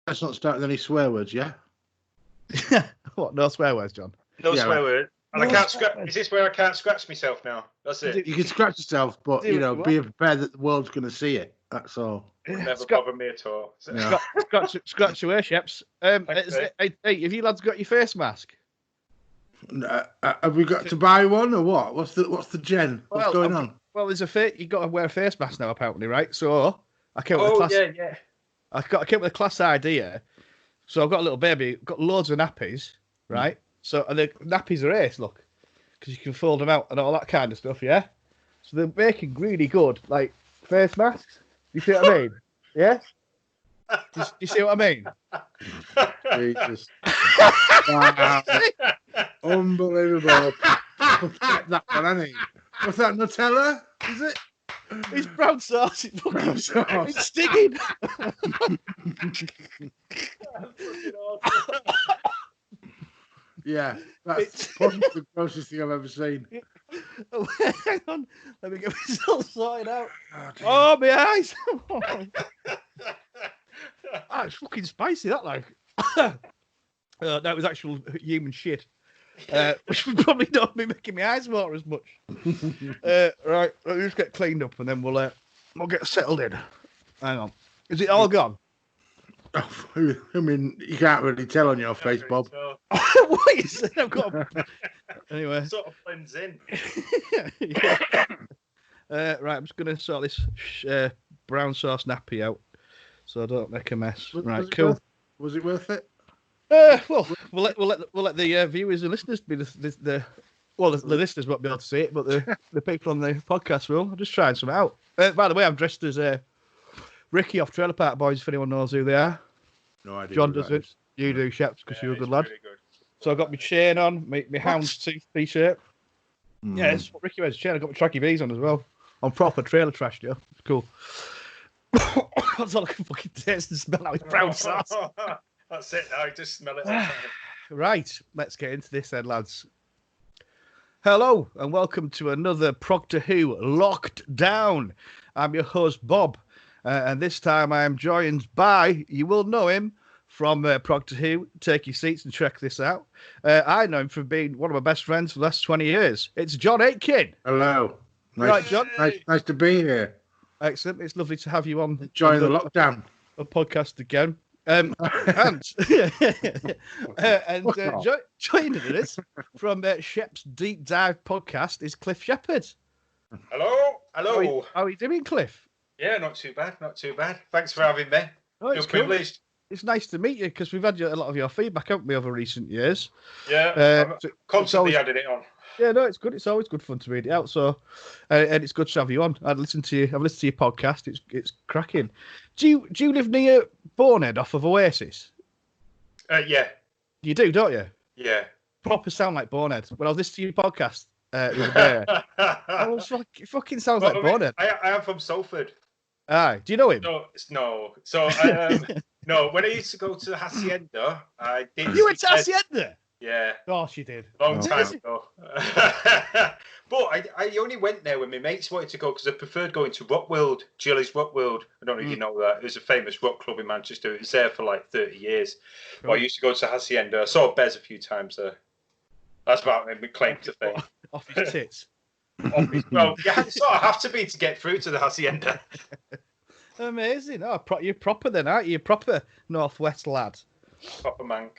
Let's not start with any swear words, yeah? What? No swear words, John? No Yeah, swear right. word. And No I can't swear scratch. words. Is this where I can't scratch myself now? That's it. You can scratch yourself, but, Do you what know, you be prepared that the world's going to see it. That's all. Would never Scratch- bother me at all. Yeah. Scratch away, Sheps. Thanks, Hey, have you lads got your face mask? Have we got to buy one or what? What's the gen? What's going on? Well, there's you've got to wear a face mask now, apparently, right? So I came up with a Oh class. yeah. I came up with a class idea. So I've got a little baby, got loads of nappies, right? So and the nappies are ace, look, because you can fold them out and all that kind of stuff, yeah. So they're making really good, like face masks. You see what I mean? Yeah. Do you see what I mean? Jesus. Wow. Unbelievable. That one, hasn't he? What's that, Nutella? Is it? It's brown sauce. It's fucking Brown sauce. It's stinging. Yeah, that's probably the grossest thing I've ever seen. Hang on, let me get myself sorted out. dear. Oh, my eyes! It's fucking spicy, that like. That was actual human shit, which would probably not be making my eyes water as much. Right, let me just get cleaned up and then we'll get settled in. Hang on, is it all gone? I mean, you can't really tell on your face, Bob. What you saying? I've got. Anyway, Sort of blends in. Yeah. Right, I'm just gonna sort this brown sauce nappy out so I don't make a mess. Right, cool. Was it worth it? Well, we'll let the viewers and listeners be the listeners won't be able to see it, but the people on the podcast will. I'm just trying something out. By the way, I'm dressed as Ricky off Trailer Park Boys. If anyone knows who they are, No idea. John does it. You do, Sheps, because you're a good lad. Really good. So I got my chain on, my houndstooth t-shirt. Yeah, that's what Ricky wears. Chain. I got my tracky V's on as well. I'm proper trailer trash, yeah. It's cool. That's all I can fucking taste and smell out with brown sauce. That's it. I just smell it. Right, let's get into this then, lads. Hello, and welcome to another Progtor Who Locked Down. I'm your host, Bob, and this time I am joined by, you will know him from Progtor Who. Take your seats and check this out. I know him from being one of my best friends for the last 20 years. It's John Aitken. Hello. Nice, Right, John. Nice to be here. Excellent. It's lovely to have you on. Enjoying the lockdown. A podcast again. And joining us from Shep's Deep Dive podcast is Cliff Shepard. Hello. How are you doing, Cliff? Yeah, not too bad. Thanks for having me. Oh, Feel privileged. It's nice to meet you because we've had a lot of your feedback, haven't we, over recent years? Yeah, I'm so constantly adding it on. Yeah, no, it's good. It's always good fun to read it out. So, and it's good to have you on. I've listened to your podcast. It's cracking. Do you live near Bonehead off of Oasis? Yeah. You do, don't you? Yeah. Proper sound like Bonehead. When I was listening to your podcast the other day, I was like, it fucking sounds like Bonehead. I am from Salford. Aye. Do you know him? No. So no. When I used to go to Hacienda, I did. You went to Hacienda? Yeah. Of course you did. Long time ago. But I only went there when my mates wanted to go because I preferred going to Rock World, Jilly's Rock World. I don't know if you know that. It was a famous rock club in Manchester. It was there for like 30 years. Cool. But I used to go to Hacienda. I saw Bez a few times there. That's about my claim to fame. Off his tits. Well, you sort of have to be to get through to the Hacienda. Amazing. Oh, you're proper then, aren't you? You're proper Northwest lad. Proper mank.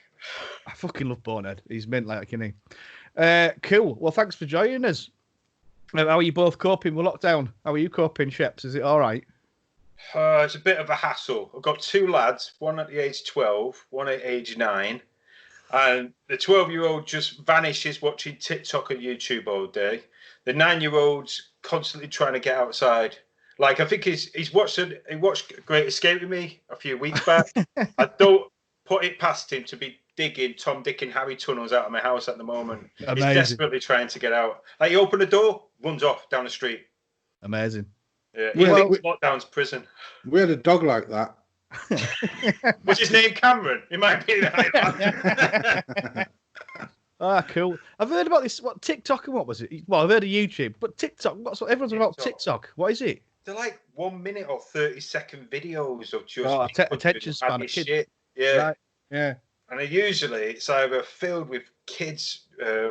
I fucking love Bonehead. He's mint like, isn't he? Cool. Well, thanks for joining us. How are you both coping with lockdown? How are you coping, Sheps? Is it all right? It's a bit of a hassle. I've got two lads, one at the age 12, one at age 9. And the 12-year-old just vanishes watching TikTok and YouTube all day. The 9-year-old's constantly trying to get outside. Like, I think he watched Great Escape with me a few weeks back. I don't put it past him to be digging Tom, Dick and Harry tunnels out of my house at the moment. Amazing. He's desperately trying to get out. Like, he opened the door, runs off down the street. Amazing. Yeah, he thinks lockdown's prison. We had a dog like that. Was his name Cameron? It might be that. Cool. I've heard about this. What, TikTok and what was it? Well, I've heard of YouTube, but TikTok. Everyone's about TikTok. What is it? They're like 1 minute or 30-second videos of just attention span of kids. Shit. Yeah. Right. Yeah. And usually it's either filled with kids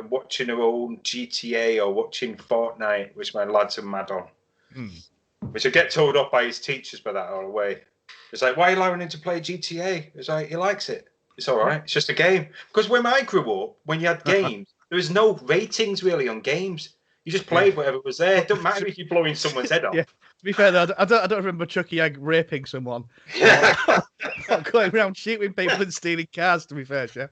watching their own GTA or watching Fortnite, which my lads are mad on. Which I get told off by his teachers by that all the way. It's like, why are you allowing him to play GTA? It's like, he likes it. It's all right. It's just a game. Because when I grew up, when you had games, there was no ratings really on games. You just played whatever was there. It doesn't matter if you're blowing someone's head off. Yeah. To be fair, though, I don't remember Chucky Egg raping someone. Or going around shooting people and stealing cars, to be fair, Chef.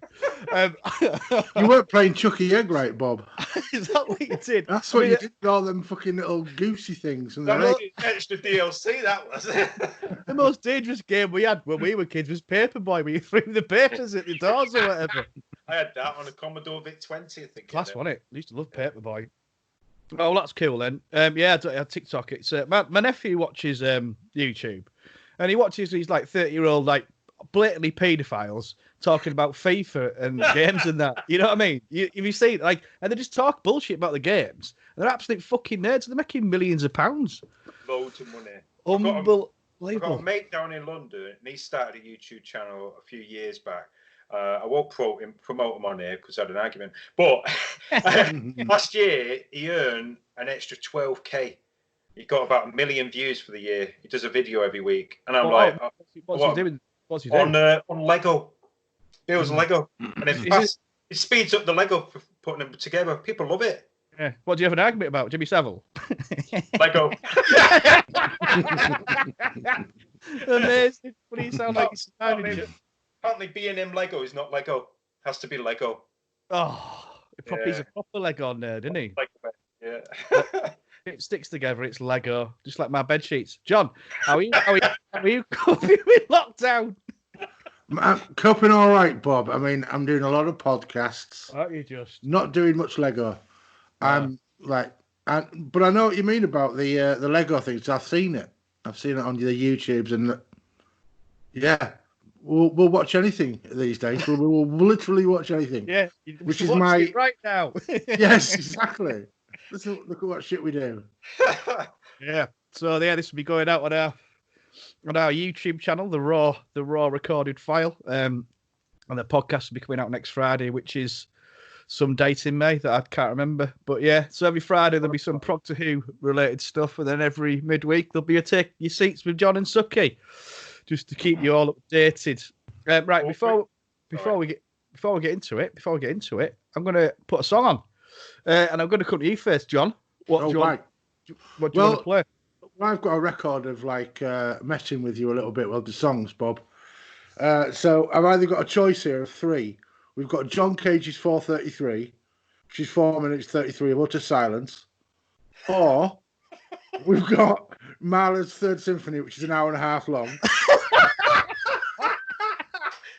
You weren't playing Chucky Egg, right, Bob? Is that what you did? That's what you did with all them fucking little goosey things. And That was extra DLC, that was. The most dangerous game we had when we were kids was Paperboy, where you threw the papers at the doors or whatever. I had that on a Commodore VIC-20, I think. Class, wasn't it? I used to love Paperboy. Oh, that's cool then. Yeah, I had TikTok. It's my nephew watches YouTube, and he watches these like 30-year-old like blatantly paedophiles talking about FIFA and games and that. You know what I mean? If you see like, and they just talk bullshit about the games. They're absolute fucking nerds. They're making millions of pounds. Loads of money. Unbelievable. I've got a mate down in London, and he started a YouTube channel a few years back. I won't promote him on here because I had an argument. But last year, he earned an extra 12k. He got about 1 million views for the year. He does a video every week. And I'm what's he doing? What's he doing? On Lego. Builds Lego. And it speeds up the Lego for putting them together. People love it. Yeah. What do you have an argument about? Jimmy Savile? Lego. Amazing. What do you sound like? Apparently B&M Lego is not Lego. Has to be Lego. Oh, he's a proper Lego nerd, isn't he? Yeah. It sticks together. It's Lego, just like my bed sheets. John, how are you coping with lockdown? I'm coping all right, Bob. I mean, I'm doing a lot of podcasts. Aren't you just? Not doing much Lego. I'm but I know what you mean about the Lego things. I've seen it. I've seen it on the YouTubes, and yeah. We'll watch anything these days. We'll literally watch anything. Yeah, which is my right now. Yes, exactly. Look at what shit we do. Yeah. So yeah, this will be going out on our YouTube channel, the raw recorded file. And the podcast will be coming out next Friday, which is some date in May that I can't remember. But yeah, so every Friday there'll be some Progtor Who related stuff, and then every midweek there'll be a Take Your Seats with John and Sucky, just to keep you all updated. Right, before we get into it, I'm going to put a song on, and I'm going to come to you first, John. What do you want to play? Well, I've got a record of like messing with you a little bit with the songs, Bob. So I've either got a choice here of 3. We've got John Cage's 4:33, which is 4 minutes 33 of utter silence, or we've got Mahler's Third Symphony, which is an hour and a half long.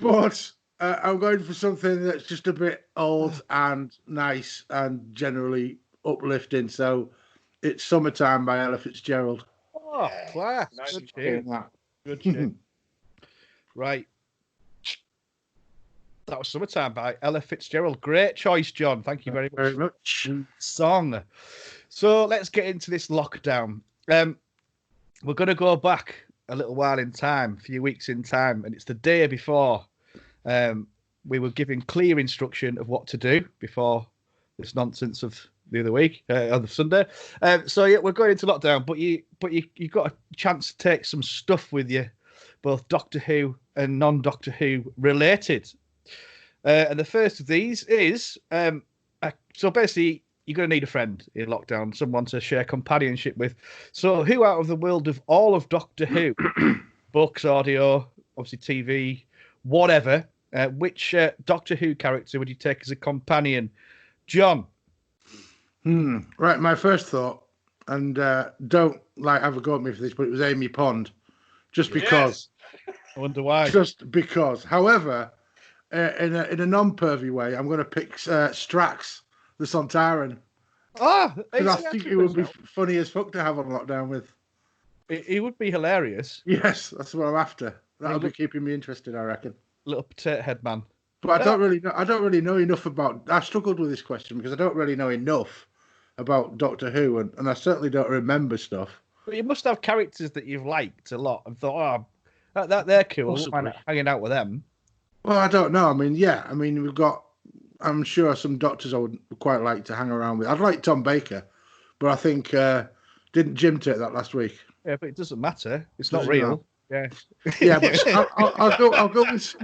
But I'm going for something that's just a bit old and nice and generally uplifting. So it's Summertime by Ella Fitzgerald. Oh, class. Nice. Good tune. Good tune. Right. That was Summertime by Ella Fitzgerald. Great choice, John. Thank you very much. Song. So let's get into this lockdown. We're going to go back a little while in time, a few weeks in time, and it's the day before we were given clear instruction of what to do before this nonsense of the other week, on the Sunday. So yeah, we're going into lockdown, but you got a chance to take some stuff with you, both Doctor Who and non-Doctor Who related. And the first of these is so basically you're going to need a friend in lockdown, someone to share companionship with. So who out of the world of all of Doctor Who, books, audio, obviously TV, whatever, which Doctor Who character would you take as a companion? John? Right, my first thought, and don't have a go at me for this, but it was Amy Pond, just because. Yes. I wonder why. Just because. However, in a non-pervy way, I'm going to pick Strax, the Sontaran. Because I think it would be funny as fuck to have on lockdown with. It would be hilarious. Yes, that's what I'm after. That'll be keeping me interested, I reckon. Little potato head man. But I don't really know enough about. I struggled with this question because I don't really know enough about Doctor Who, and I certainly don't remember stuff. But you must have characters that you've liked a lot and thought, that they're cool. Possibly. Hanging out with them. Well, I don't know. I mean, yeah. I mean, I'm sure some doctors I would quite like to hang around with. I'd like Tom Baker, but I think didn't Jim take that last week? Yeah, but it doesn't matter. It's not Does it real. not? Yeah. Yeah, but I'll go with.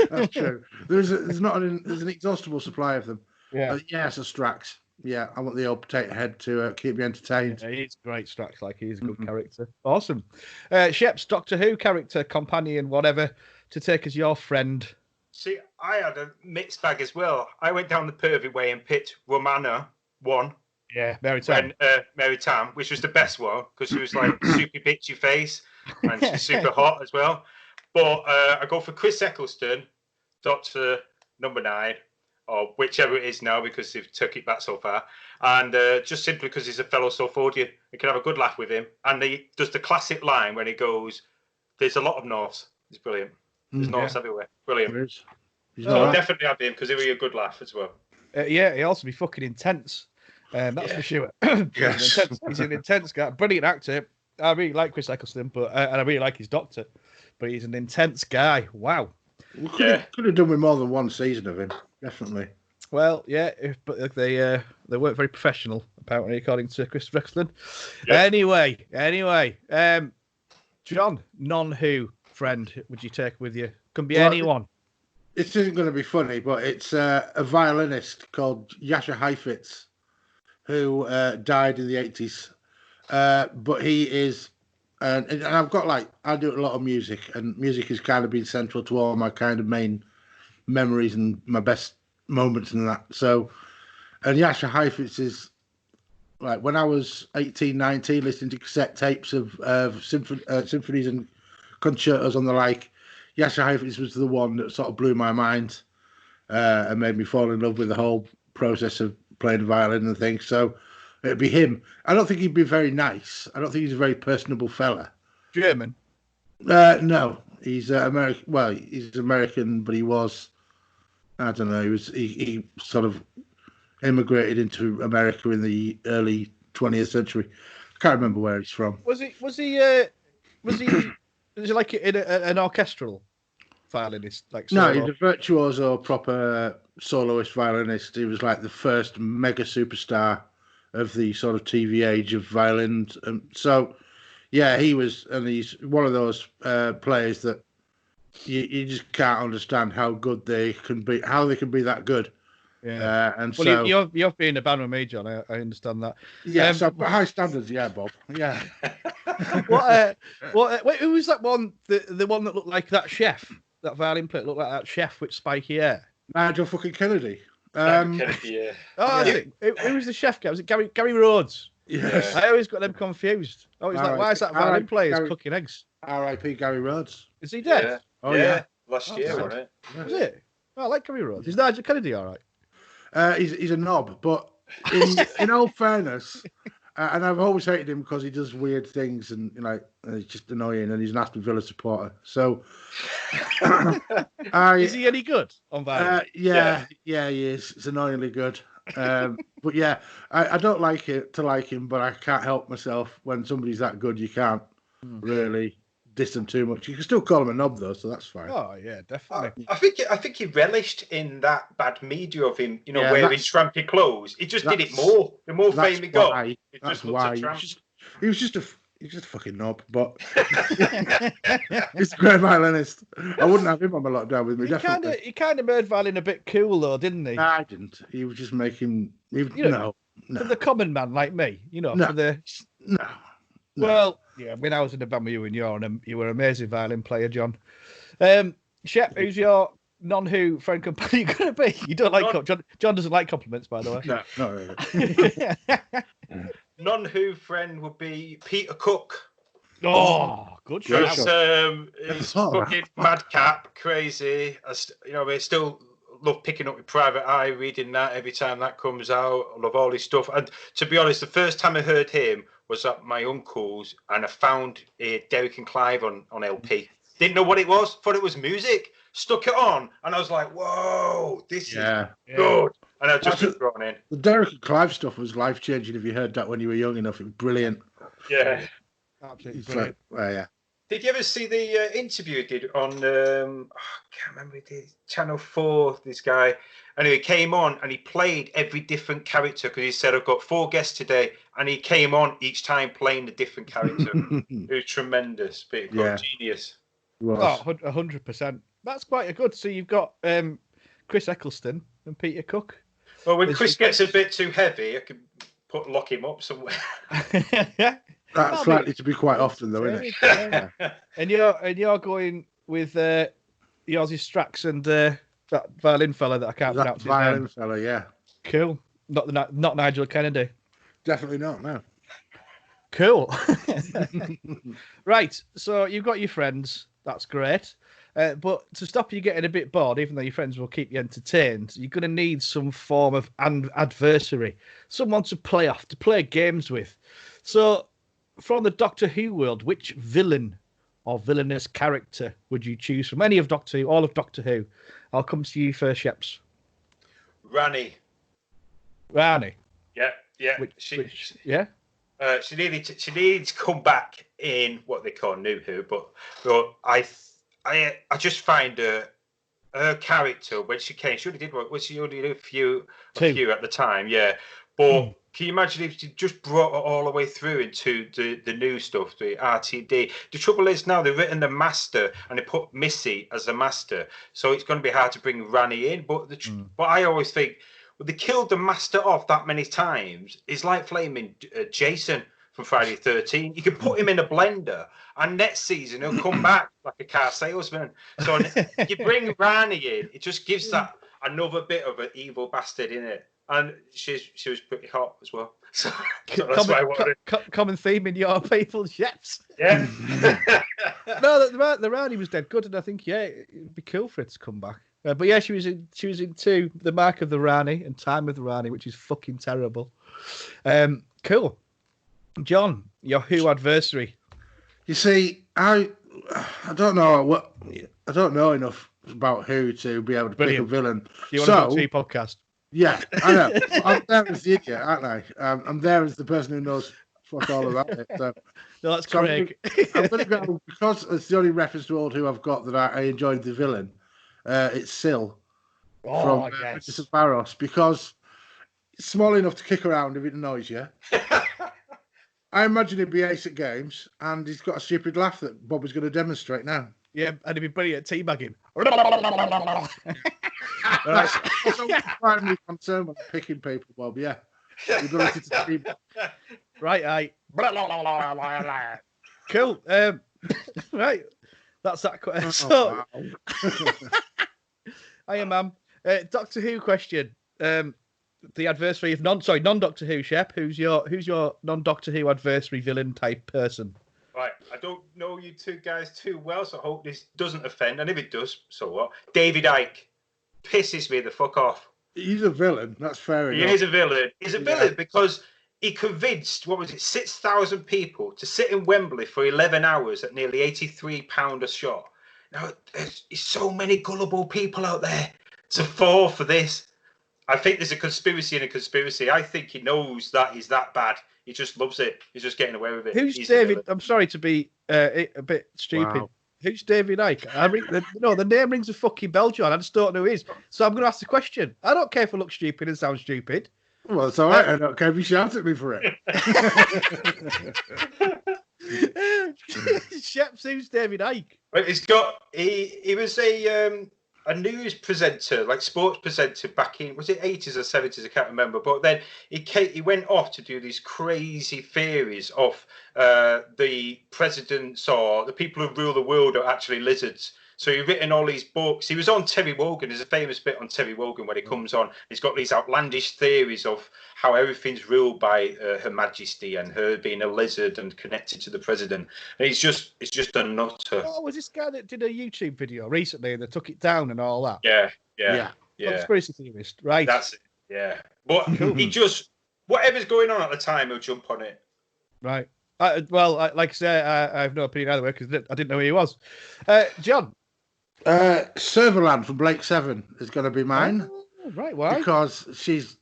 That's true. There's an inexhaustible supply of them. Yeah. Yeah, it's a Strax. Yeah, I want the old potato head to keep me entertained. Yeah, he's great, Strax. Like he's a good character. Awesome. Shep's Doctor Who character, companion, whatever, to take as your friend. See, I had a mixed bag as well. I went down the pervy way and picked Romana 1. Yeah, Mary Tam. And Mary Tam, which was the best one because she was like super bitchy face and she's super hot as well. But I go for Chris Eccleston, Doctor Number 9, or whichever it is now because they've took it back so far. And just simply because he's a fellow Salfordian, you can have a good laugh with him. And he does the classic line when he goes, "There's a lot of Norths." It's brilliant. There's Norths everywhere. Brilliant. So definitely have him because he'll be a good laugh as well. Yeah, he'll also be fucking intense. That's for sure. Yes. He's an intense guy, brilliant actor. I really like Chris Eccleston, and I really like his Doctor. But he's an intense guy. Wow. We could have done with more than one season of him, definitely. Well, yeah, but they weren't very professional, apparently, according to Chris Eccleston. Yeah. Anyway, John, non-Who friend, would you take with you? Can be anyone. This isn't going to be funny, but it's a violinist called Yasha Heifetz, who died in the 80s. But he is, and I've got I do a lot of music, and music has kind of been central to all my kind of main memories and my best moments and that. So, and Yasha Heifetz is like when I was 18, 19, listening to cassette tapes of symphonies and concertos on the like, Yasha Heifetz was the one that sort of blew my mind and made me fall in love with the whole process of playing the violin and things. So it'd be him. I don't think he'd be very nice. I don't think he's a very personable fella. German? No, he's American. Well, he's American, but he was. I don't know. He sort of immigrated into America in the early 20th century. I can't remember where he's from. Was he like an orchestral violinist? Like no, he's a virtuoso, proper soloist violinist. He was like the first mega superstar of the sort of TV age of violins. So, yeah, he was, and he's one of those players that you just can't understand how good they can be, how they can be that good. Yeah, and well, so you've been a band with me, John. I understand that. Yeah, so high standards, yeah, Bob. Yeah. Who was that one? The one that looked like that chef, that violin player looked like that chef with spiky hair. Nigel fucking Kennedy. Kennedy, yeah. Oh, yeah. Who was the chef guy? Was it Gary Rhodes? Yes. I always got them confused. Oh, he's like, why is that violin player cooking eggs? R.I.P. Gary Rhodes. Is he dead? Yeah. Oh yeah. Last year, wasn't it? Was it? Oh, I like Gary Rhodes. Is Nigel Kennedy all right? He's a knob, but in all fairness, and I've always hated him because he does weird things and he's just annoying, and he's an Aston Villa supporter. So, is he any good on violin? Yeah, he is. It's annoyingly good. But yeah, I don't like it to like him, but I can't help myself when somebody's that good. You can't really diss them too much. You can still call him a knob though, so that's fine. Oh yeah, definitely. I think he relished in that bad media of him, wearing trampy clothes. He just did it more. The more fame he got, that's why. He was just a fucking knob, but he's a great violinist. I wouldn't have him on my lockdown with me. He kind of made violin a bit cool though, didn't he? Nah, I didn't. He was just making. No. For the common man like me, No. Well, yeah. When I was in the band with you, and you were an amazing violin player, John. Shep, who's your non-Who friend companion going to be? You don't like John doesn't like compliments, by the way. No, not really. Non-Who friend would be Peter Cook. Oh, good shout. He's fucking madcap, crazy. I still love picking up with Private Eye, reading that every time that comes out. I love all his stuff. And to be honest, the first time I heard him was at my uncle's, and I found Derek and Clive on LP. Didn't know what it was, thought it was music. Stuck it on, and I was like, whoa, this is good. And I've just been thrown in. The Derek and Clive stuff was life-changing if you heard that when you were young enough. It was brilliant. Yeah. Absolutely brilliant. Yeah. Did you ever see the interview he did on? I can't remember. He did Channel 4. This guy. Anyway, he came on and he played every different character because he said, "I've got 4 guests today," and he came on each time playing a different character. It was tremendous. But genius. Oh, 100%. That's quite a good. So you've got Chris Eccleston and Peter Cook. Well, when Chris gets a bit too heavy, I can lock him up somewhere. That's likely to be quite often, though, isn't it? Yeah. And you're going with yours is Strax and that violin fella that I can't pronounce. That violin fella, yeah. Cool. Not Nigel Kennedy. Definitely not. No. Cool. Right. So you've got your friends. That's great. But to stop you getting a bit bored, even though your friends will keep you entertained, you're going to need some form of adversary, someone to play games with. So, from the Doctor Who world, which villain or villainous character would you choose from any of Doctor Who, all of Doctor Who? I'll come to you first, Sheps. Rani. Yeah. Yeah. She needed to come back in what they call New Who, but I just find her character when she came. She only did what? Was she only a few at the time? Yeah, but can you imagine if she just brought her all the way through into the new stuff, the RTD? The trouble is now they've written the Master and they put Missy as the Master, so it's going to be hard to bring Rani in. But but I always think, well, they killed the Master off that many times. It's like flaming Jason from Friday the 13th. You can put him in a blender, and next season he'll come back like a car salesman. So you bring Rani in, it just gives that another bit of an evil bastard in it. And she was pretty hot as well. So that's why I wanted common theme in your people's Sheps. Yeah. No, the Rani was dead good, and I think it'd be cool for it to come back. But yeah, she was in 2, The Mark of the Rani and Time of the Rani, which is fucking terrible. Cool. John, your Who adversary. You see, I don't know I don't know enough about Who to be able to pick a villain. You want to do a podcast? Yeah, I know. I'm there as the idiot, aren't I? I'm there as the person who knows fuck all about it. So, no, that's Craig. I'm going to go, because it's the only reference to old Who I've got that I enjoyed the villain. It's Syl from Princess of Barros, because it's small enough to kick around if it annoys you. I imagine he'd be ace at games, and he's got a stupid laugh that Bob is going to demonstrate now. Yeah, and he'd be brilliant at teabagging. That's primarily concerned when picking people, Bob. Yeah, the ability to teabag. Right, cool. Right, that's that question. So, hiya, ma'am. Doctor Who question. The adversary of non-Doctor Who, Shep. Who's your non-Doctor Who adversary villain type person? Right, I don't know you two guys too well, so I hope this doesn't offend. And if it does, so what? David Icke pisses me the fuck off. He's a villain. That's fair enough. He is a villain. He's a villain because he convinced 6,000 people to sit in Wembley for 11 hours at nearly £83 a shot. Now, there's so many gullible people out there to fall for this. I think there's a conspiracy in a conspiracy. I think he knows that he's that bad. He just loves it. He's just getting away with it. Who's David? I'm sorry to be a bit stupid. Wow. Who's David Icke? The name rings a fucking bell, John. I just don't know who he is. So I'm going to ask the question. I don't care if I look stupid and sound stupid. Well, it's all right. I don't care if you shout at me for it. Sheps, who's David Icke? Well, he was a news presenter, like sports presenter back in, was it 80s or 70s? I can't remember. But then he went off to do these crazy theories of the presidents or the people who rule the world are actually lizards. So he's written all these books. He was on Terry Wogan. There's a famous bit on Terry Wogan when he comes on. He's got these outlandish theories of how everything's ruled by Her Majesty and her being a lizard and connected to the president. And it's just a nutter. Oh, was this guy that did a YouTube video recently and they took it down and all that? Yeah. Conspiracy theorist, right? That's it. Yeah. But he just, whatever's going on at the time, he'll jump on it. Right. Like I say, I have no opinion either way because I didn't know who he was. John. Serverland from Blake 7 is going to be mine. Oh, right, why? Because she's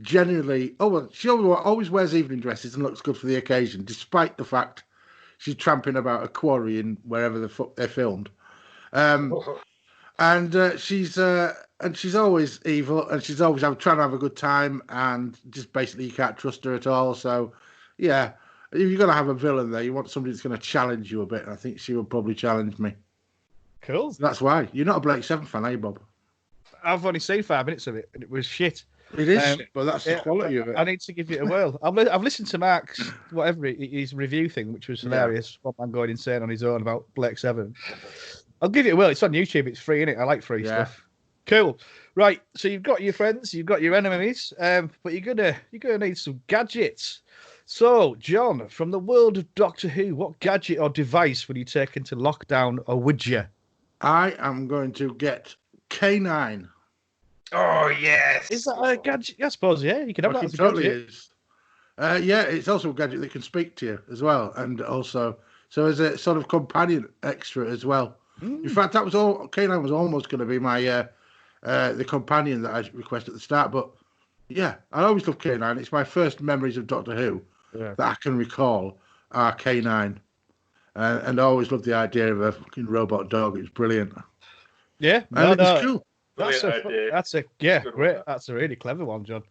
genuinely... she always wears evening dresses and looks good for the occasion, despite the fact she's tramping about a quarry in wherever the fuck they're filmed. And she's always evil, and she's always trying to have a good time, and just basically you can't trust her at all. So, yeah, if you're going to have a villain there, you want somebody that's going to challenge you a bit. And I think she would probably challenge me. Cool. So that's why. You're not a Blake Seven fan, are you, Bob? I've only seen 5 minutes of it, and it was shit. It is shit, but that's the quality of it. I need to give it a whirl. I've listened to Mark's, whatever, his review thing, which was hilarious. One man going insane on his own about Blake Seven. I'll give it a whirl. It's on YouTube. It's free, innit? I like free stuff. Cool. Right. So you've got your friends, you've got your enemies, but you're gonna need some gadgets. So, John, from the world of Doctor Who, what gadget or device will you take into lockdown, or would you? I am going to get K9. Oh, yes. Is that a gadget? I suppose, yeah. You can have that as a totally gadget. is. Yeah, it's also a gadget that can speak to you as well, and also so as a sort of companion extra as well. In fact, that was all. K9 was almost going to be my the companion that I requested at the start, but yeah, I always loved K9. It's my first memories of Doctor Who that I can recall are K9, and I always loved the idea of a fucking robot dog. It was brilliant. Yeah, and it was cool. That's a great. That's a really clever one, John.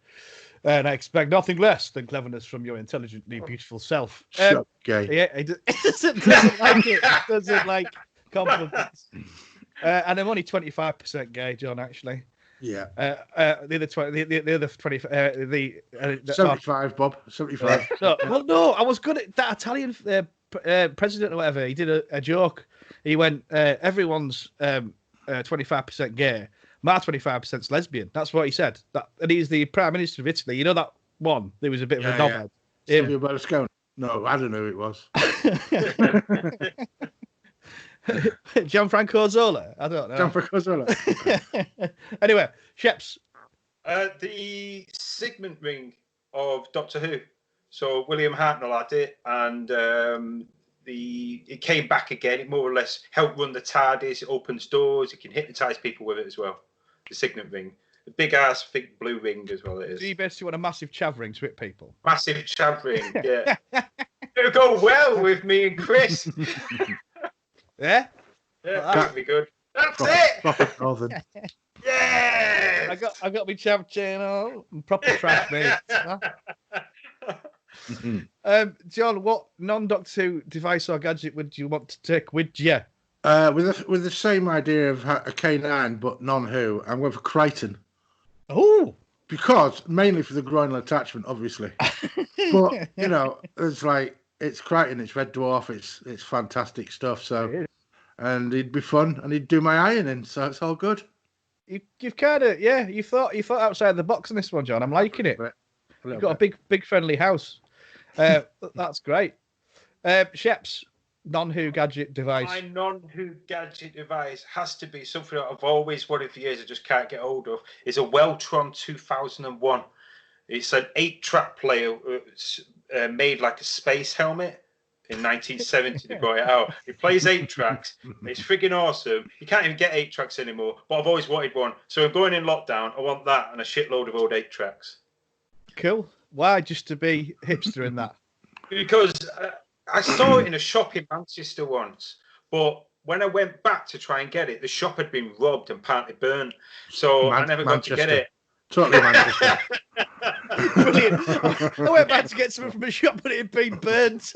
And I expect nothing less than cleverness from your intelligently beautiful self. Shut gay. Yeah, it doesn't like it. Doesn't like compliments. And I'm only 25% gay, John. Actually. Yeah. The other 20. The other 20. 75, Bob. 75. No. I was good at that Italian president or whatever. He did a joke. He went, everyone's 25% gay. My 25%'s lesbian. That's what he said. And he's the Prime Minister of Italy. You know that one? There was a bit of a knobhead. Silvio Berlusconi. No, I don't know who it was. Gianfranco Zola? I don't know. Gianfranco Zola. Anyway, Sheps. The Sigmund ring of Doctor Who. So William Hartnell had it, and it came back again. It more or less helped run the TARDIS. It opens doors. It can hypnotise people with it as well. The Signet ring. The big ass, big blue ring as well. It is. So you basically want a massive chav ring to hit people? Massive chav ring, yeah. It'll go well with me and Chris. Yeah? Yeah, that would be good. That's it! Proper Northern. Yeah! I got my chav channel and proper trash, mate. John, what non-Doctor Who device or gadget would you want to take with you? With the same idea of a K9, but non-Who, I'm going for Crichton. Oh! Because, mainly for the groinal attachment, obviously. But, you know, it's Crichton, it's Red Dwarf, it's fantastic stuff, so... And he'd be fun, and he'd do my ironing, so it's all good. You've kind of, you thought outside the box on this one, John. I'm liking it. You've got a big friendly house. That's great. Sheps, non-Who gadget device. My non-Who gadget device has to be something that I've always wanted for years. I just can't get hold of. It's a Weltron 2001. It's an 8-track player made like a space helmet. In 1970, they brought it out. It plays 8 tracks. It's friggin' awesome. You can't even get 8 tracks anymore, but I've always wanted one. So I'm going in lockdown. I want that and a shitload of old 8 tracks. Cool. Why? Just to be hipster in that? Because I saw it in a shop in Manchester once, but when I went back to try and get it, the shop had been robbed and partly burnt. So I never got to get it. Totally Manchester. Brilliant. I went back to get something from a shop, but it had been burnt.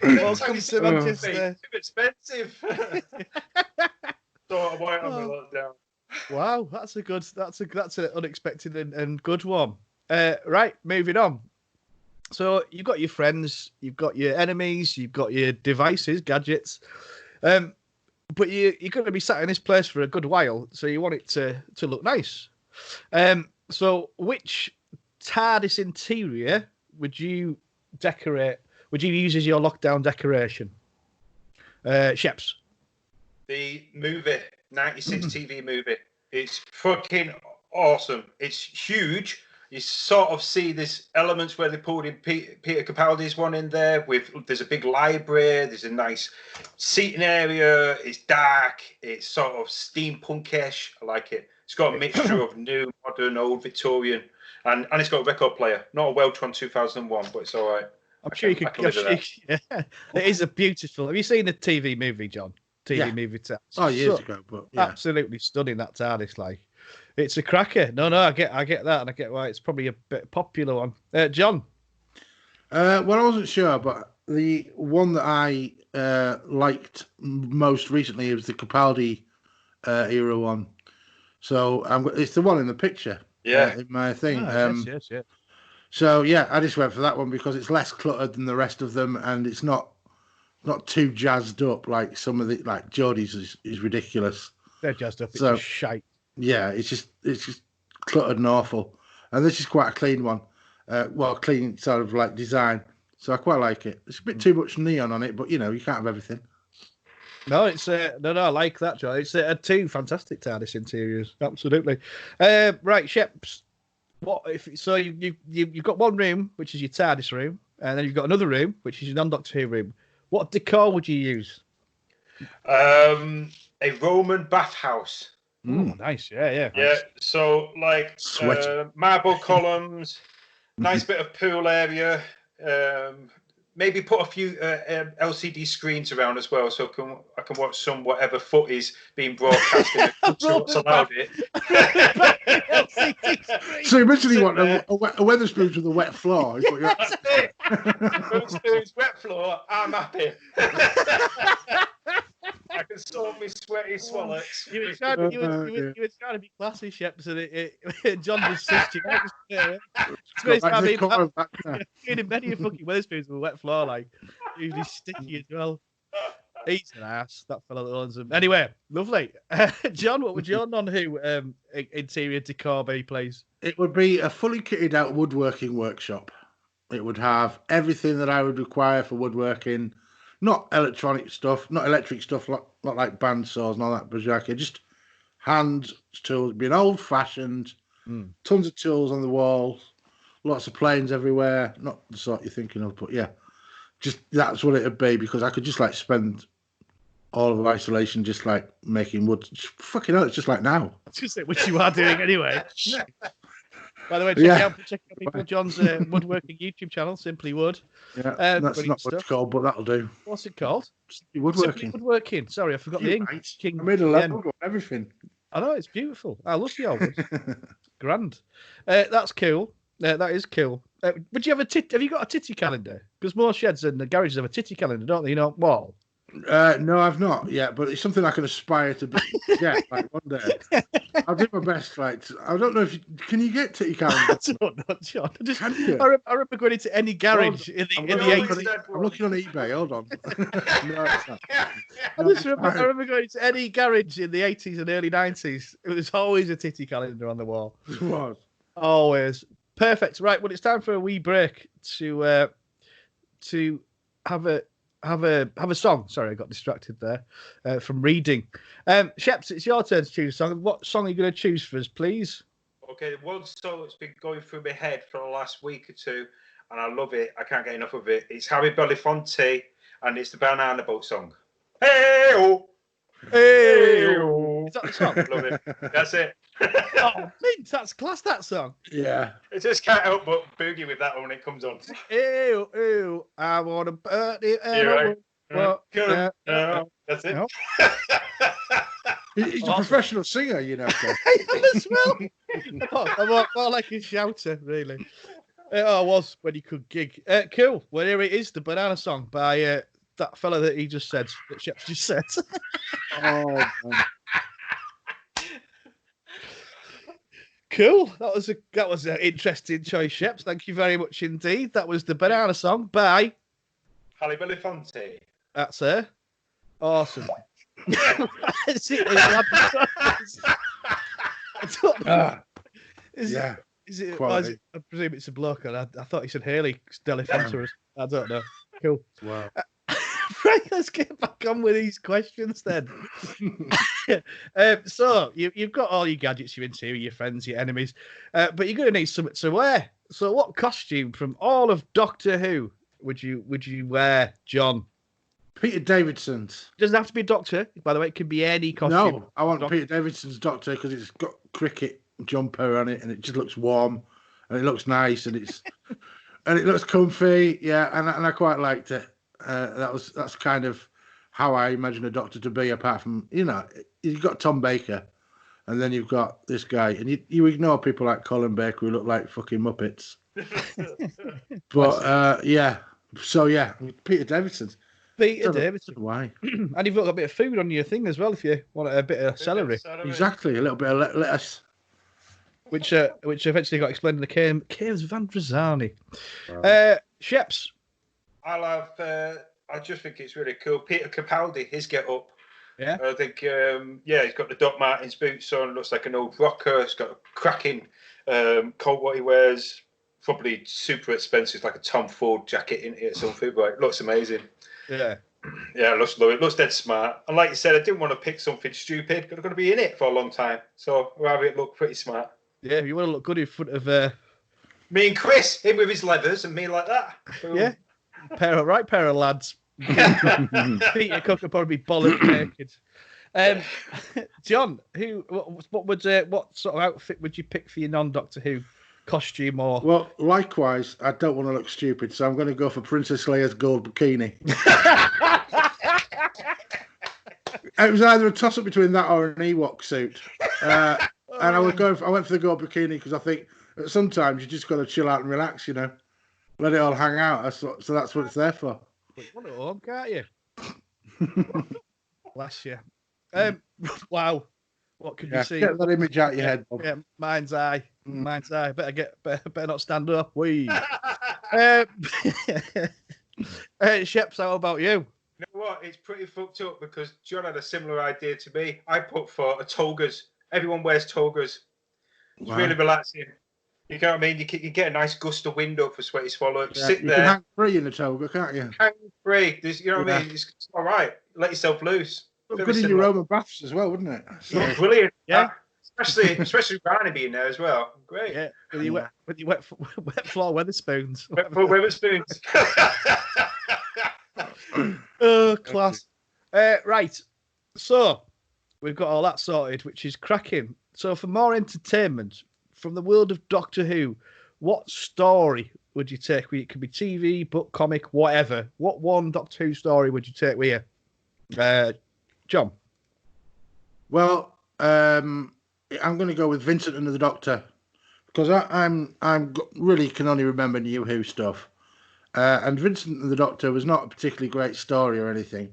Welcome to Manchester. Too expensive. So I went on my lockdown. Wow, that's an unexpected and good one. Right, moving on. So you've got your friends, you've got your enemies, you've got your devices, gadgets. But you're going to be sat in this place for a good while, so you want it to look nice. So which TARDIS interior would you decorate? Would you use as your lockdown decoration? Sheps. The movie, 96 TV movie. It's fucking awesome. It's huge. You sort of see there's elements where they pulled in Peter Capaldi's one in there. There's a big library. There's a nice seating area. It's dark. It's sort of steampunkish. I like it. It's got a mixture of new, modern, old Victorian, and it's got a record player. Not a Weltron 2001, but it's all right. I'm sure you could. Yeah, it is a beautiful. Have you seen the TV movie, John? TV movie. Oh, years ago, but absolutely stunning. That TARDIS, like, it's a cracker. No, I get that, and I get why it's probably a bit popular one. John. Well, I wasn't sure, but the one that I liked most recently was the Capaldi era one. So it's the one in the picture. Yeah, in my thing. Yes. So yeah, I just went for that one because it's less cluttered than the rest of them, and it's not too jazzed up like some of the like Geordie's is ridiculous. They're jazzed up. It's just shite. Yeah, it's just cluttered and awful. And this is quite a clean one. Clean sort of like design. So I quite like it. It's a bit too much neon on it, but you can't have everything. No, it's I like that, Joe. It's two fantastic TARDIS interiors. Absolutely. Right, Sheps. What if so? You've got one room which is your TARDIS room, and then you've got another room which is your non-Doctor Who room. What decor would you use? A Roman bathhouse. Oh, nice. Yeah. Yeah. So like marble columns, nice bit of pool area. Maybe put a few LCD screens around as well, so I can watch some whatever foot is being broadcast in the what's allowed it. So you originally want a Wetherspoons with a wet floor. Wetherspoons, wet floor. I'm happy. I can solve my sweaty swallets. You were trying to be classy, Sheps, and John just sussed you out. In many a fucking Wetherspoons with a wet floor, like usually sticky as well. He's an ass, that fella that owns them. Anyway, lovely. John, what would your non-Who interior decor be, please? It would be a fully kitted out woodworking workshop. It would have everything that I would require for woodworking. Not electric stuff, not like bandsaws and all that bajaki, just hand tools. It'd be an old-fashioned, tons of tools on the walls, lots of planes everywhere. Not the sort you're thinking of, but yeah, just that's what it'd be, because I could just like spend all of isolation just like making wood. Fucking hell, it's just like now. Which you are doing anyway. By the way, check out people John's woodworking YouTube channel, Simply Wood. Yeah, that's not what it's called, but that'll do. What's it called? Woodworking. Simply Woodworking. Sorry, I forgot the ink. I made a level, everything. I know, it's beautiful. I love the old wood. Grand. That's cool. That is cool. Would you have have you got a titty calendar? Because more sheds and the garages have a titty calendar, don't they? Wall. No, I've not yet, but it's something I can aspire to get like one day. I'll do my best. Like, I don't know if can you get titty calendars? I don't know, John. Can you? I remember going into any garage in the 80s. I'm looking on eBay. Hold on. No, it's not. I remember going to any garage in the 80s and early 90s. It was always a titty calendar on the wall. It was always perfect. Right, well, it's time for a wee break to have a song. Sorry, I got distracted there from reading. Sheps, it's your turn to choose a song. What song are you going to choose for us, please? Okay, one song that's been going through my head for the last week or two, and I love it. I can't get enough of it. It's Harry Belafonte, and it's the Banana Boat song. Hey-oh! Hey-oh! Is that the song? Love it. That's it. Oh, Mint, that's class, that song. Yeah. I just can't help but boogie with that when it comes on. Ew, I want to burn it. That's it. No. He's a professional singer, as well. I'm more like a shouter, really. I was when he could gig. Cool. Well, here it is, the Banana Song by that fella that he just said, that Sheps just said. Oh, man. Cool. That was an interesting choice, Sheps. Thank you very much indeed. That was the Banana Song by Harry Belafonte. That's her. Awesome. Is it? I presume it's a bloke. I thought he said Haley Delafonte. I don't know. Cool. Wow. Right, let's get back on with these questions then. So you've got all your gadgets, your interior, your friends, your enemies, but you're going to need something to wear. So what costume from all of Doctor Who would you wear, John? Peter Davidson's. It doesn't have to be a doctor, by the way. It can be any costume. No, I want Peter Davidson's Doctor because it's got cricket jumper on it and it just looks warm and it looks nice and it's and it looks comfy, yeah, and I quite liked it. That's kind of how I imagine a Doctor to be. Apart from you've got Tom Baker, and then you've got this guy, and you ignore people like Colin Baker who look like fucking Muppets. But yeah, so yeah, Peter Davidson. Peter Davidson. Why? And you've got a bit of food on your thing as well if you want a bit of celery. Exactly, a little bit of lettuce. Which eventually got explained in the Caves Van Drazani. Sheps. I'll have. I just think it's really cool. Peter Capaldi, his get up. Yeah. I think. He's got the Doc Martens boots on. Looks like an old rocker. He's got a cracking coat. What he wears, probably super expensive, like a Tom Ford jacket in it or something. But it looks amazing. Yeah. Yeah, it looks dead smart. And like you said, I didn't want to pick something stupid. I'm going to be in it for a long time, so I'll have it look pretty smart. Yeah, you want to look good in front of me and Chris, him with his leathers and me like that. Boom. Yeah, pair of lads. Peter Cook would probably be bollocks naked. John, what sort of outfit would you pick for your non-Doctor Who costume or? Well, likewise, I don't want to look stupid, so I'm going to go for Princess Leia's gold bikini. It was either a toss-up between that or an Ewok suit. And I went for the gold bikini because I think that sometimes you just got to chill out and relax, let it all hang out. So that's what it's there for. You want it home, can't you? Bless you. Wow. What could you see? Get that image out your head, Bob. Yeah, mind's eye. Mind's eye. Better not stand up. Wee. Sheps, how about you? You know what? It's pretty fucked up because John had a similar idea to me. I put for a togas. Everyone wears togas. It's really relaxing. You know what I mean? You get a nice gust of wind up for Sweaty Swallow. You sit there. You can hang free in a toga, can't you? Hang free. You know what I mean? It's all right. Let yourself loose. Good in your Roman baths as well, wouldn't it? Yeah, brilliant. Yeah. Especially Barnaby in there as well. Great. Yeah. With your wet floor Weatherspoons. Wet floor Weatherspoons. Oh, class. Right. So we've got all that sorted, which is cracking. So for more entertainment from the world of Doctor Who, what story would you take? It could be TV, book, comic, whatever. What one Doctor Who story would you take with you? John? Well, I'm going to go with Vincent and the Doctor because I'm really can only remember New Who stuff. And Vincent and the Doctor was not a particularly great story or anything,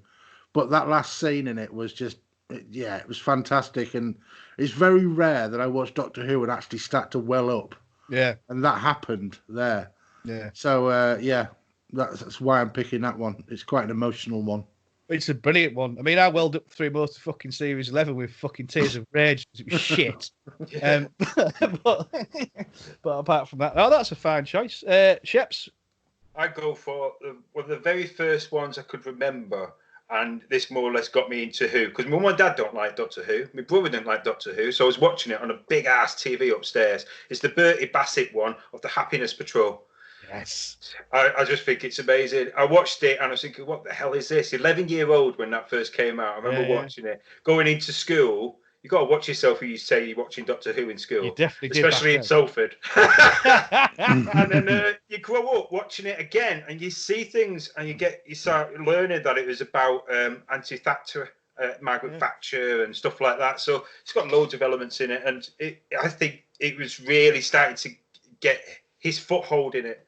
but that last scene in it was just, it was fantastic. And it's very rare that I watch Doctor Who and actually start to well up. Yeah. And that happened there. Yeah. So, that's why I'm picking that one. It's quite an emotional one. It's a brilliant one. I mean, I welled up through most of fucking Series 11 with fucking tears of rage. It was shit. But apart from that, that's a fine choice. Sheps? I go for one of the very first ones I could remember, and this more or less got me into Who, because my mum and dad don't like Doctor Who, my brother didn't like Doctor Who, so I was watching it on a big ass TV upstairs. It's the Bertie Bassett one of the Happiness Patrol. Yes. I just think it's amazing. I watched it and I was thinking, what the hell is this? 11-year-old when that first came out. I remember watching it. Going into school, you got to watch yourself when you say you're watching Doctor Who in school. You definitely did. Especially in Salford. And then you grow up watching it again and you see things and you start learning that it was about anti-Thatcher, Margaret Thatcher and stuff like that. So it's got loads of elements in it. And I think it was really starting to get his foothold in it.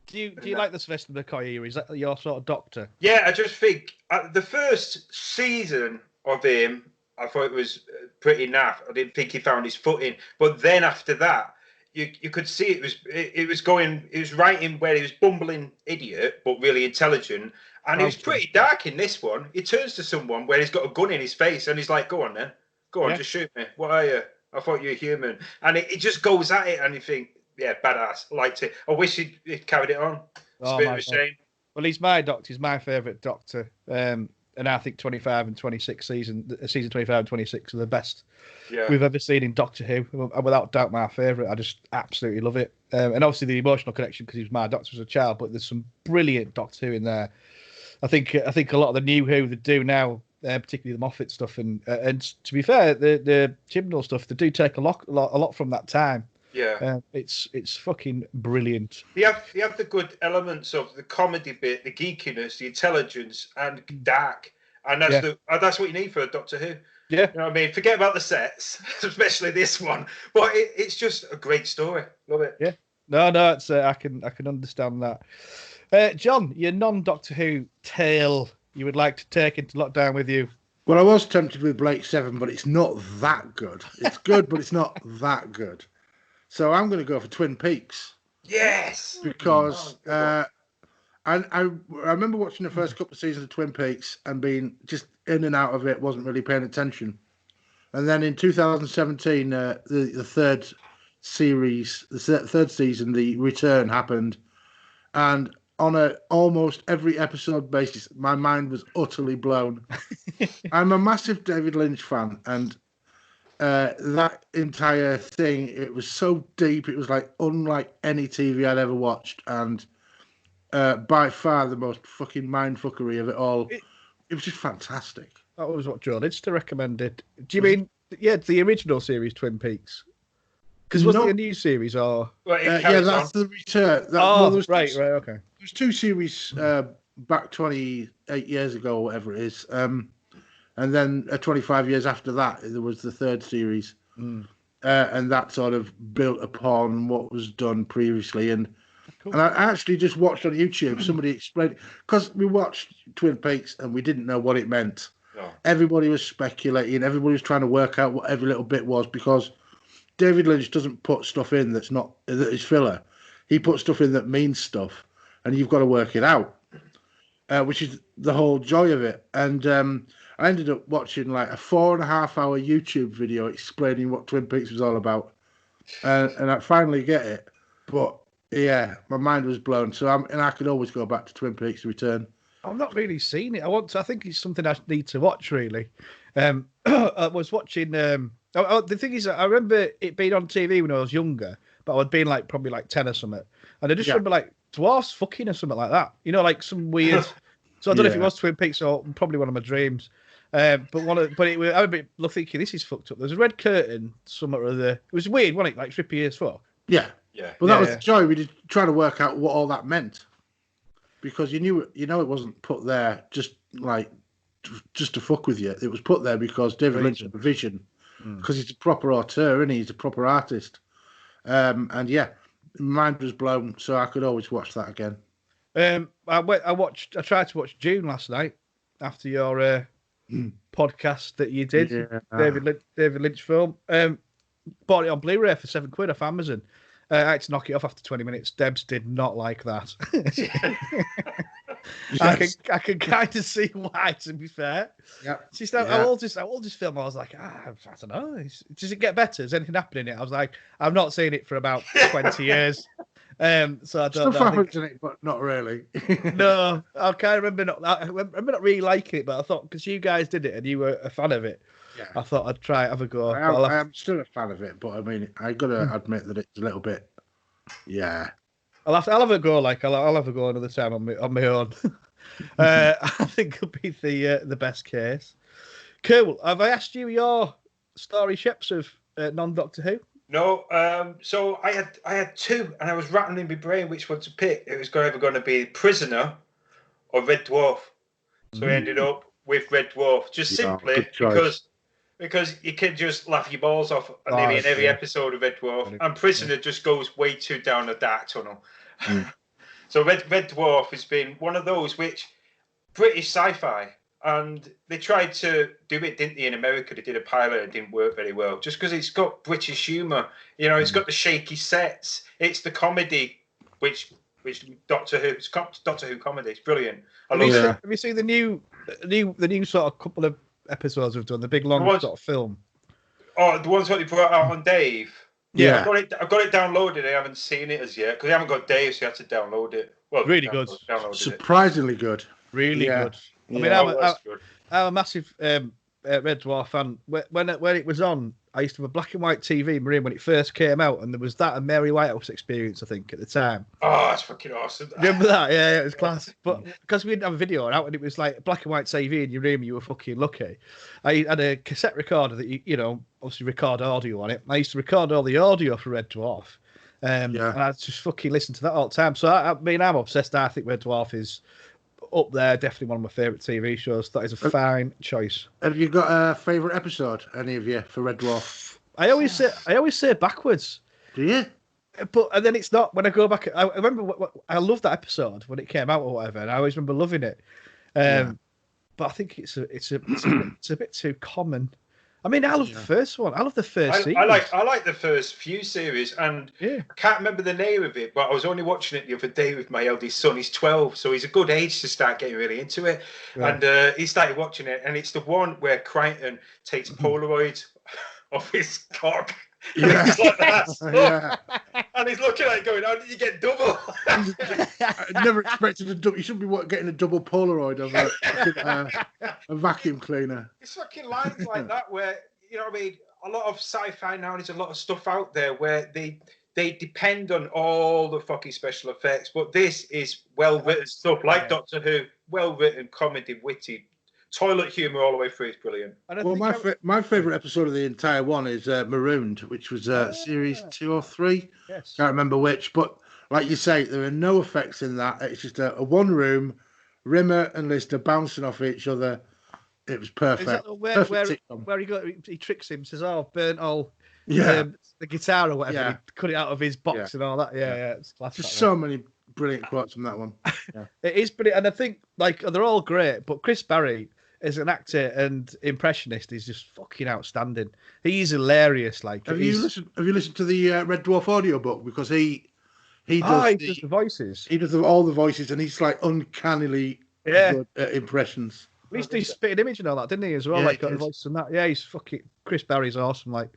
Do you like the Sylvester McCoy era? Is that your sort of Doctor? Yeah, I just think the first season of him, I thought it was pretty naff. I didn't think he found his footing. But then after that, you could see it was writing where he was bumbling idiot, but really intelligent. And he was pretty dark in this one. He turns to someone where he's got a gun in his face and he's like, go on then. Go on, just shoot me. What are you? I thought you were human. And it just goes at it and you think, yeah, badass. Liked it. I wish he'd carried it on. It's a bit of a shame. Well, he's my Doctor. He's my favourite Doctor. And I think 25 and 26 season 25 and 26 are the best we've ever seen in Doctor Who. Without doubt, my favourite. I just absolutely love it. And obviously the emotional connection because he was my Doctor as a child. But there's some brilliant Doctor Who in there. I think a lot of the New Who they do now, particularly the Moffat stuff, and to be fair, the Chibnall stuff, they do take a lot from that time. Yeah. It's fucking brilliant. You have the good elements of the comedy bit, the geekiness, the intelligence, and dark, and that's what you need for a Doctor Who. Yeah. You know what I mean? Forget about the sets, especially this one, but it's just a great story. Love it. Yeah. No, it's I can understand that. John, your non-Doctor Who tale you would like to take into lockdown with you? Well, I was tempted with Blake 7, but it's not that good. It's good, but it's not that good. So I'm going to go for Twin Peaks. Yes! Because I remember watching the first couple of seasons of Twin Peaks and being just in and out of it, wasn't really paying attention. And then in 2017, the third series, the third season, The Return happened. And on a almost every episode basis, my mind was utterly blown. I'm a massive David Lynch fan, and that entire thing, it was so deep. It was like unlike any TV I'd ever watched, and by far the most fucking mindfuckery of it all. It was just fantastic. That was what Joe Lidster recommended. Do you mean the original series Twin Peaks? Because wasn't it a new series or? Well, that's The Return. Right, okay. There's two series back 28 years ago, or whatever it is. And then 25 years after that, there was the third series. And that sort of built upon what was done previously. And I actually just watched on YouTube, somebody explained, because we watched Twin Peaks and we didn't know what it meant. No. Everybody was speculating. Everybody was trying to work out what every little bit was, because David Lynch doesn't put stuff in that is filler. He puts stuff in that means stuff, and you've got to work it out, which is the whole joy of it. And I ended up watching like a 4.5-hour YouTube video explaining what Twin Peaks was all about, and I finally get it. But yeah, my mind was blown. So I could always go back to Twin Peaks: Return. I've not really seen it. I think it's something I need to watch, really. I was watching. The thing is, I remember it being on TV when I was younger, but I'd been probably 10 or something, and I just remember dwarfs fucking or something like that. You know, like some weird. So I don't know if it was Twin Peaks or probably one of my dreams. But it was. I remember thinking, this is fucked up. There's a red curtain somewhere or other. It was weird, wasn't it? Like trippy as fuck. Yeah. Well, that was the joy. We did try to work out what all that meant, because it wasn't put there just to fuck with you. It was put there because David Lynch had a vision, because he's a proper auteur and he's a proper artist. And yeah, my mind was blown, so I could always watch that again. I tried to watch June last night after your podcast that you did, David Lynch film. Bought it on Blu-ray for £7 off Amazon. I had to knock it off after 20 minutes. Debs did not like that. Yes. I can kind of see why, to be fair. Yeah. She's like, how old is this film? I was like, I don't know. Does it get better? Is anything happening in it? I was like, I've not seen it for about 20 years. So I don't know. Stuff happens in it, but not really. No, I remember not really liking it, but I thought, because you guys did it and you were a fan of it, I thought I'd try it, have a go. I am still a fan of it, but I mean, I gotta admit that it's a little bit, I'll have a go. I'll have a go another time on my own. I think it'll be the best case. Cool. Have I asked you your story, Sheps, of non-Doctor Who? No. So I had two, and I was rattling in my brain which one to pick. It was either going to be Prisoner or Red Dwarf. So I ended up with Red Dwarf, just simply because you can just laugh your balls off nearly in every episode of Red Dwarf, and Prisoner just goes way too down a dark tunnel. So Red Dwarf has been one of those which British sci-fi, and they tried to do it, didn't they? In America, they did a pilot and it didn't work very well, just because it's got British humour. You know, it's got the shaky sets, it's the comedy, which Doctor Who comedy. It's brilliant. I love it. Have you seen the new sort of couple of episodes we've done, the big long sort of film? Oh, the ones that they brought out on Dave. Yeah, I've got it downloaded. I haven't seen it as yet because I haven't got Dave, so you have to download it. Well, really good, surprisingly good, really good. I mean, I'm a massive Red Dwarf fan. When it was on, I used to have a black and white TV in my room when it first came out, and there was that and Mary Whitehouse Experience, I think, at the time. Oh, that's fucking awesome. Remember that? Yeah, it was class. But because we didn't have a video out, and it was like black and white TV in your room, you were fucking lucky. I had a cassette recorder that you know, obviously record audio on it. I used to record all the audio for Red Dwarf, and I just fucking listen to that all the time. So I mean, I'm obsessed. I think Red Dwarf is up there, definitely one of my favourite TV shows. That is a fine choice. Have you got a favourite episode, any of you, for Red Dwarf? I always say backwards. Do you? But and then it's not when I go back. I remember I loved that episode when it came out or whatever, and I always remember loving it. But I think it's a bit too common. I mean, I love the first one. I love the first series. I like the first few series, and I can't remember the name of it, but I was only watching it the other day with my eldest son. He's 12, so he's a good age to start getting really into it. Right. And he started watching it, and it's the one where Crichton takes Polaroids of his cock. Yeah. He's like that. And he's looking at it going, how did you get double? I never expected a double. You should be getting a double Polaroid of a vacuum cleaner. It's fucking lines like that where, you know what I mean? A lot of sci-fi now, there's a lot of stuff out there where they depend on all the fucking special effects. But this is well-written stuff like Doctor Who, well-written, comedy, witty, toilet humour all the way through. It's brilliant. Well, my favourite episode of the entire one is Marooned, which was series 2 or 3. Yes. Can't remember which, but like you say, there are no effects in that. It's just a one room, Rimmer and Lister bouncing off each other. It was perfect. Is that where he tricks him, says, "Oh, burnt all the guitar or whatever." He cut it out of his box and all that. Yeah. It's classic. Just so many brilliant quotes from that one. Yeah. It is brilliant, and I think like they're all great, but Chris Barry, as an actor and impressionist, is just fucking outstanding. He's hilarious. Like, have you listened to the Red Dwarf audiobook? Because he does the voices. He does all the voices, and he's like uncannily good at impressions. He used to do spitting image and all that, didn't he? As well, like got the voices and that. Yeah, he's fucking Chris Barry's awesome. Like,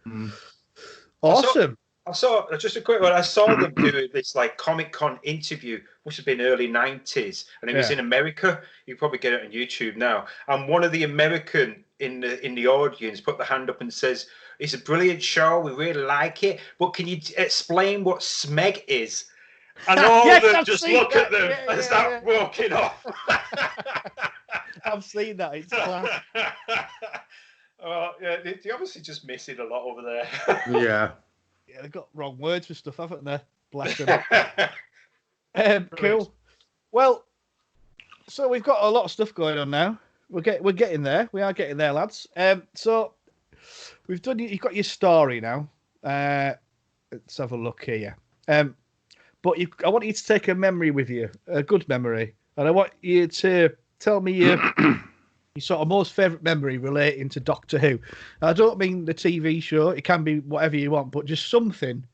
awesome. I saw just a quick one. I saw them do this like Comic-Con interview, which has been early 90s, and it was in America. You can probably get it on YouTube now. And one of the American in the audience put the hand up and says, "It's a brilliant show. We really like it. But can you explain what smeg is?" And all of them just look at them and start walking off. I've seen that. It's class. They obviously just missing a lot over there. Yeah. Yeah, they've got wrong words for stuff, haven't they? Bless them. Cool. Well, so we've got a lot of stuff going on now. We're getting there. We are getting there, lads. So we've done. You've got your story now. Let's have a look here. But I want you to take a memory with you, a good memory, and I want you to tell me your sort of most favourite memory relating to Doctor Who. I don't mean the TV show. It can be whatever you want, but just something,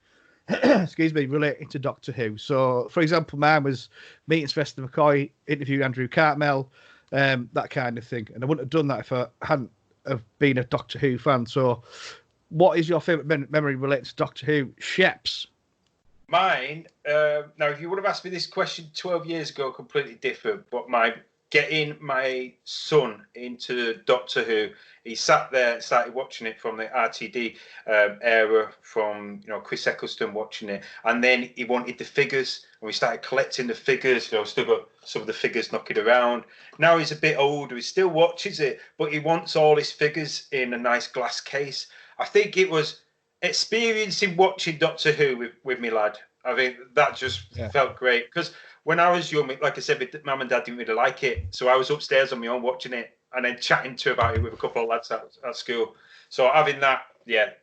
excuse me, relating to Doctor Who. So, for example, mine was meeting Sylvester McCoy, interviewing Andrew Cartmel, that kind of thing. And I wouldn't have done that if I hadn't have been a Doctor Who fan. So, what is your favourite memory related to Doctor Who? Sheps. Mine, now, if you would have asked me this question 12 years ago, completely different, but getting my son into Doctor Who, he sat there and started watching it from the RTD era, from Chris Eccleston watching it, and then he wanted the figures, and we started collecting the figures. Still got some of the figures knocking around. Now he's a bit older, he still watches it, but he wants all his figures in a nice glass case. I think it was experiencing watching Doctor Who with me lad. I think that just felt great, because when I was young, like I said, mum and dad didn't really like it, so I was upstairs on my own watching it and then chatting about it with a couple of lads at school. So having that,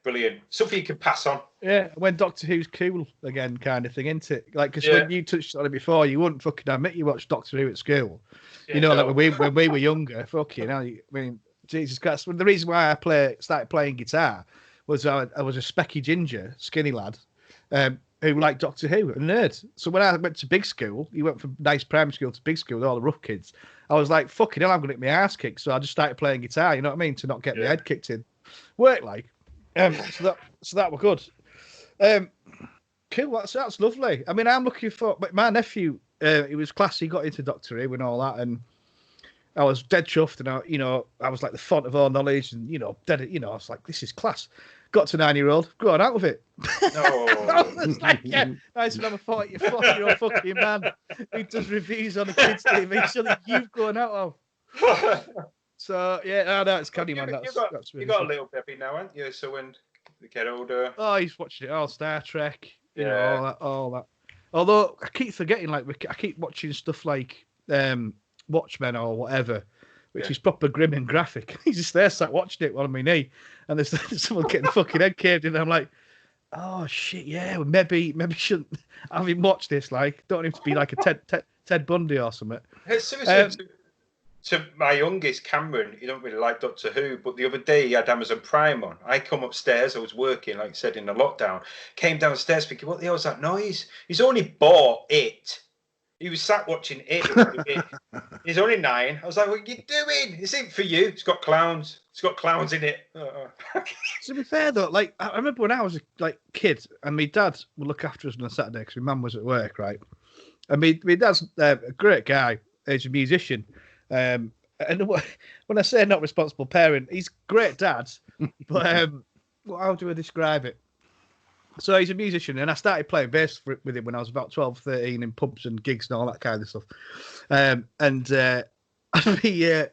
brilliant. Something you can pass on. Yeah, when Doctor Who's cool again, kind of thing, isn't it? Like, because when you touched on it before, you wouldn't fucking admit you watched Doctor Who at school. Like when we were younger, I mean, Jesus Christ. The reason why I started playing guitar was I was a specky ginger, skinny lad. Who liked Doctor Who, a nerd. So when I went to big school, you went from nice primary school to big school with all the rough kids. I was like, fucking hell, I'm going to get my ass kicked. So I just started playing guitar, you know what I mean? To not get my head kicked in. Work like. So that were good. Cool, that's lovely. I mean, I'm looking for, but my nephew, he was class, he got into Doctor Who and all that. And I was dead chuffed, and I was like the font of all knowledge, and dead. I was like, this is class. Got to 9-year-old, growing out of it. No. I was like, yeah, nice to have a 40-year-old fucking man who does reviews on the kids' TV. Something you've grown out of. So yeah, no, it's canny, man. That's really you got fun. a little baby now, haven't you? So when they get older, he's watching it all, Star Trek, all that. Although I keep forgetting, like I keep watching stuff like Watchmen or whatever, which is proper grim and graphic. He's just there, sat watching it while on my knee, and there's someone getting fucking head caved in. And I'm like, oh shit, yeah, well, maybe shouldn't having watched this. Like, don't need to be like a Ted Bundy or something. To my youngest, Cameron, he don't really like Doctor Who, but the other day he had Amazon Prime on. I come upstairs, I was working, like I said, in the lockdown. Came downstairs thinking, what the hell is that noise? He's only bought it. He was sat watching it. He's only 9. I was like, what are you doing? This ain't for you. It's got clowns. It's got clowns in it. To be fair, though, like I remember when I was a kid, and my dad would look after us on a Saturday because my mum was at work, right? And my dad's a great guy. He's a musician. And when I say not responsible parent, he's a great dad. But how do I describe it? So he's a musician, and I started playing bass with him when I was about 12, 13 in pubs and gigs and all that kind of stuff.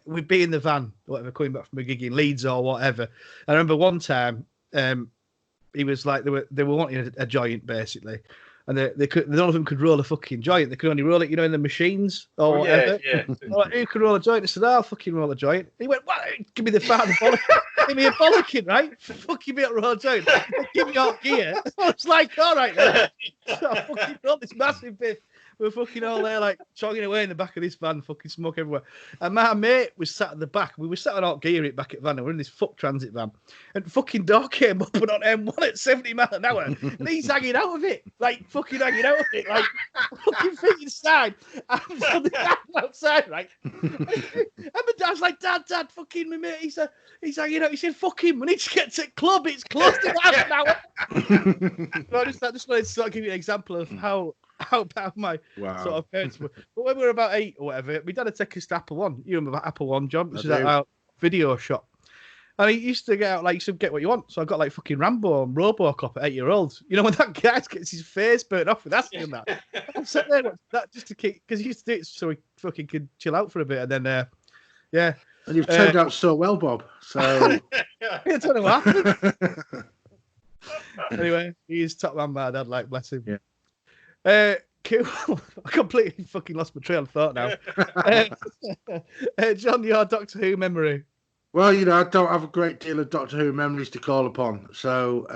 We'd be in the van, whatever, coming back from a gig in Leeds or whatever. I remember one time he was like, they were wanting a joint basically, and none of them could roll a fucking joint. They could only roll it, in the machines or whatever. Yeah. Like, who could roll a joint? I said, I'll fucking roll a joint. He went, what? Give me the fat bollock. Give me a bollocking, right? Fucking me a roll a joint. Give me your gear. I was like, all right then. So I fucking rolled this massive biff. We're fucking all there, like, jogging away in the back of this van, fucking smoke everywhere. And my mate was sat at the back. We were sat on out gear it back at the van, and we're in this fuck transit van. And fucking door came up and on M1 at 70 miles an hour. And he's hanging out of it. Like, fucking hanging out of it. Like, fucking feet inside. And so the guy's outside, right? And my dad's like, Dad, fucking my mate. He's hanging out. He said, fuck him. We need to get to the club. It's closed in half an hour. So I just wanted to sort of give you an example of how bad my sort of parents were. But when we were about 8 or whatever, my dad would take us to Apple One. You remember Apple One, John? Which is our video shop. And he used to get out, like, you should get what you want. So I got like fucking Rambo and Robocop at 8-year-olds. When that guy gets his face burnt off with asking him that. I'm sitting there watching that just to keep, because he used to do it so he fucking could chill out for a bit. And then, yeah. And you've turned out so well, Bob. So I don't know what happened. Anyway, he's top man, my dad, like, bless him. Yeah. Cool. I completely fucking lost my trail of thought now. John, your Doctor Who memory. Well, I don't have a great deal of Doctor Who memories to call upon. So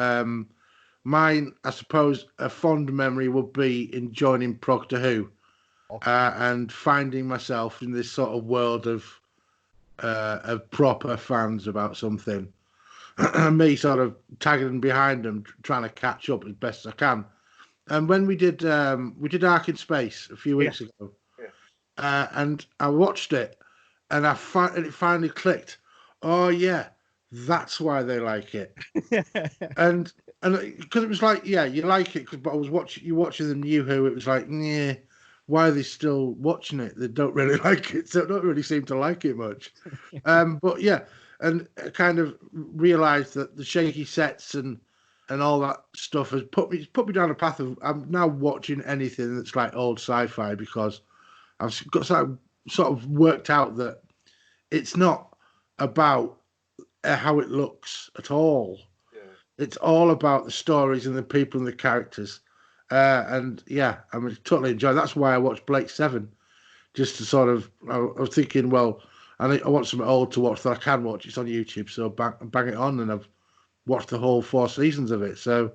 mine, I suppose, a fond memory would be in joining Progtor Who and finding myself in this sort of world of proper fans about something. Me sort of tagging behind them, trying to catch up as best as I can. And when we did Ark in Space a few weeks ago, and I watched it, and it finally clicked. Oh yeah, that's why they like it. and because it was like, yeah, you like it, but I was watching the New Who. It was like, yeah, why are they still watching it? They don't really like it. So they don't really seem to like it much. But yeah, and I kind of realised that the shaky sets and all that stuff has put me down a path of, I'm now watching anything that's like old sci-fi, because I've got sort of worked out that it's not about how it looks at all. Yeah. It's all about the stories and the people and the characters. And yeah, I'm totally enjoying. That's why I watched Blake 7, just to sort of. I was thinking, well, I want something old to watch that I can watch. It's on YouTube, so bang it on, and I've watched the whole 4 seasons of it. So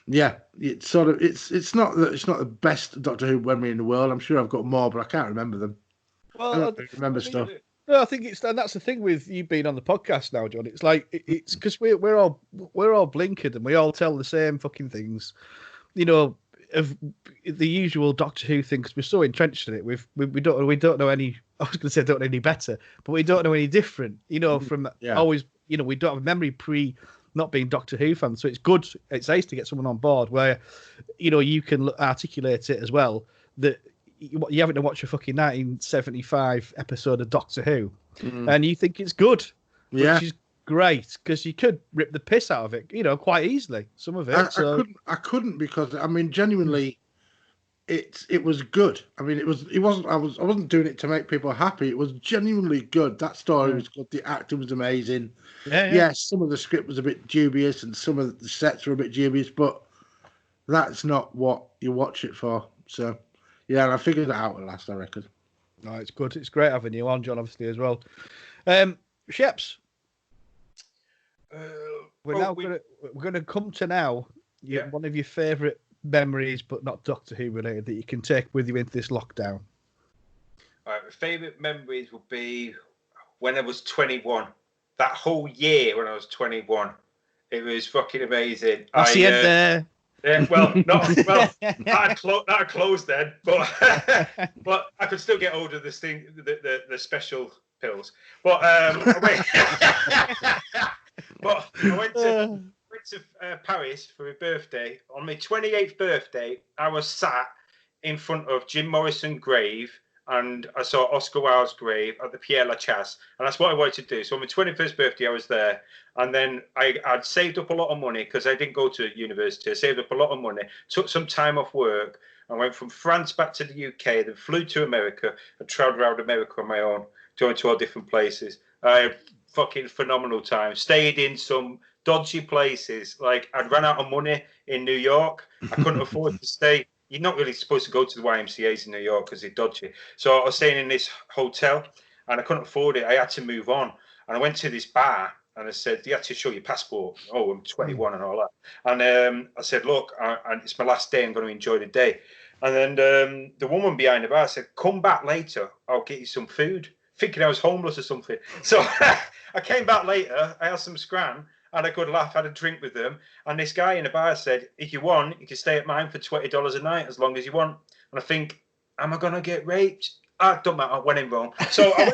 yeah, it's sort of it's not the best Doctor Who memory in the world. I'm sure I've got more, but I can't remember them. Well, I don't remember stuff. No, I think and that's the thing with you being on the podcast now, John. It's like it's because we're all blinkered and we all tell the same fucking things, of the usual Doctor Who thing, because we're so entrenched in it. We don't know any. I was going to say don't know any better, but we don't know any different. From always. We don't have a memory pre not being Doctor Who fans, so it's good. It's nice to get someone on board where you can articulate it as well. That you're having to watch a fucking 1975 episode of Doctor Who, and you think it's good, which is great because you could rip the piss out of it, quite easily. Some of it. I couldn't because I mean, genuinely, it was good. I mean, it wasn't. I wasn't doing it to make people happy. It was genuinely good. That story was good. The acting was amazing. Yes, some of the script was a bit dubious, and some of the sets were a bit dubious, but that's not what you watch it for. So, yeah, and I figured it out at last, I reckon. No, it's good. It's great having you on, John, obviously, as well. Sheps. We're going to come to now one of your favourite memories, but not Doctor Who related, that you can take with you into this lockdown. All right, my favourite memories will be when I was 21. That whole year when I was 21, it was fucking amazing. That's the end there. Yeah, that closed then, but but I could still get hold of this thing, the special pills. But but I went to Paris for my birthday. On my 28th birthday, I was sat in front of Jim Morrison grave, and I saw Oscar Wilde's grave at the Père Lachaise, and that's what I wanted to do. So on my 21st birthday, I was there, and then I'd saved up a lot of money because I didn't go to university. I saved up a lot of money, took some time off work, and went from France back to the UK, then flew to America and travelled around America on my own, going to all different places. I had fucking phenomenal time. Stayed in some dodgy places. Like, I'd run out of money in New York. I couldn't afford to stay. You're not really supposed to go to the YMCAs in New York because they're dodgy. So I was staying in this hotel and I couldn't afford it. I had to move on. And I went to this bar and I said, you have to show your passport. Oh, I'm 21 and all that. And I said, look, it's my last day. I'm going to enjoy the day. And then the woman behind the bar said, come back later. I'll get you some food. Thinking I was homeless or something. So I came back later. I had some scran. Had a good laugh, had a drink with them, and this guy in the bar said, if you want, you can stay at mine for $20 a night as long as you want. And I think, am I going to get raped? Don't matter, I went in wrong. So I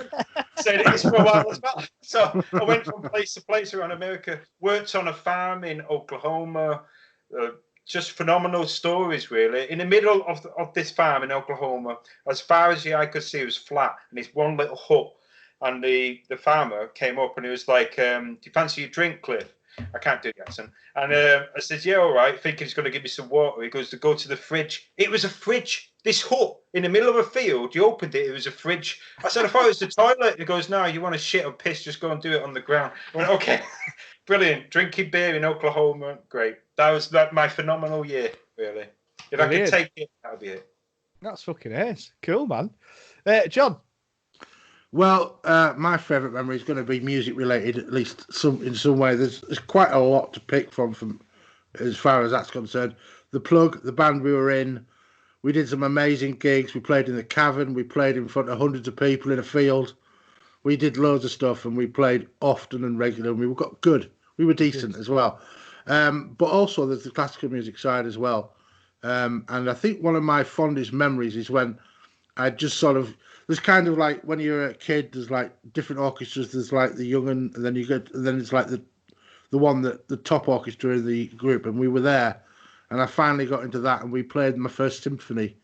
said, it's for a while as well. So I went from place to place around America, worked on a farm in Oklahoma, just phenomenal stories, really. In the middle of this farm in Oklahoma, as far as the eye could see, it was flat, and it's one little hut. And the farmer came up and he was like, do you fancy a drink, Cliff? I can't do the accent. And I said, yeah, all right, thinking he's going to give me some water. He goes to go to the fridge. It was a fridge. This hut in the middle of a field, you opened it, it was a fridge. I said, I thought it was the toilet. He goes, no, you want to shit or piss, just go and do it on the ground. I went, okay, brilliant. Drinking beer in Oklahoma, great. That was my phenomenal year, really. If I could take it, that would be it. That's fucking ace. Cool, man. John? Well, my favourite memory is going to be music related, at least in some way. There's quite a lot to pick from as far as that's concerned. The Plug, the band we were in, we did some amazing gigs. We played in the Cavern. We played in front of hundreds of people in a field. We did loads of stuff, and we played often and regularly. And we got good. We were decent as well. But also there's the classical music side as well. And I think one of my fondest memories is when I just sort of... There's kind of like when you're a kid, there's like different orchestras. There's like the young and then then it's like the one that the top orchestra in the group, and we were there, and I finally got into that, and we played my first symphony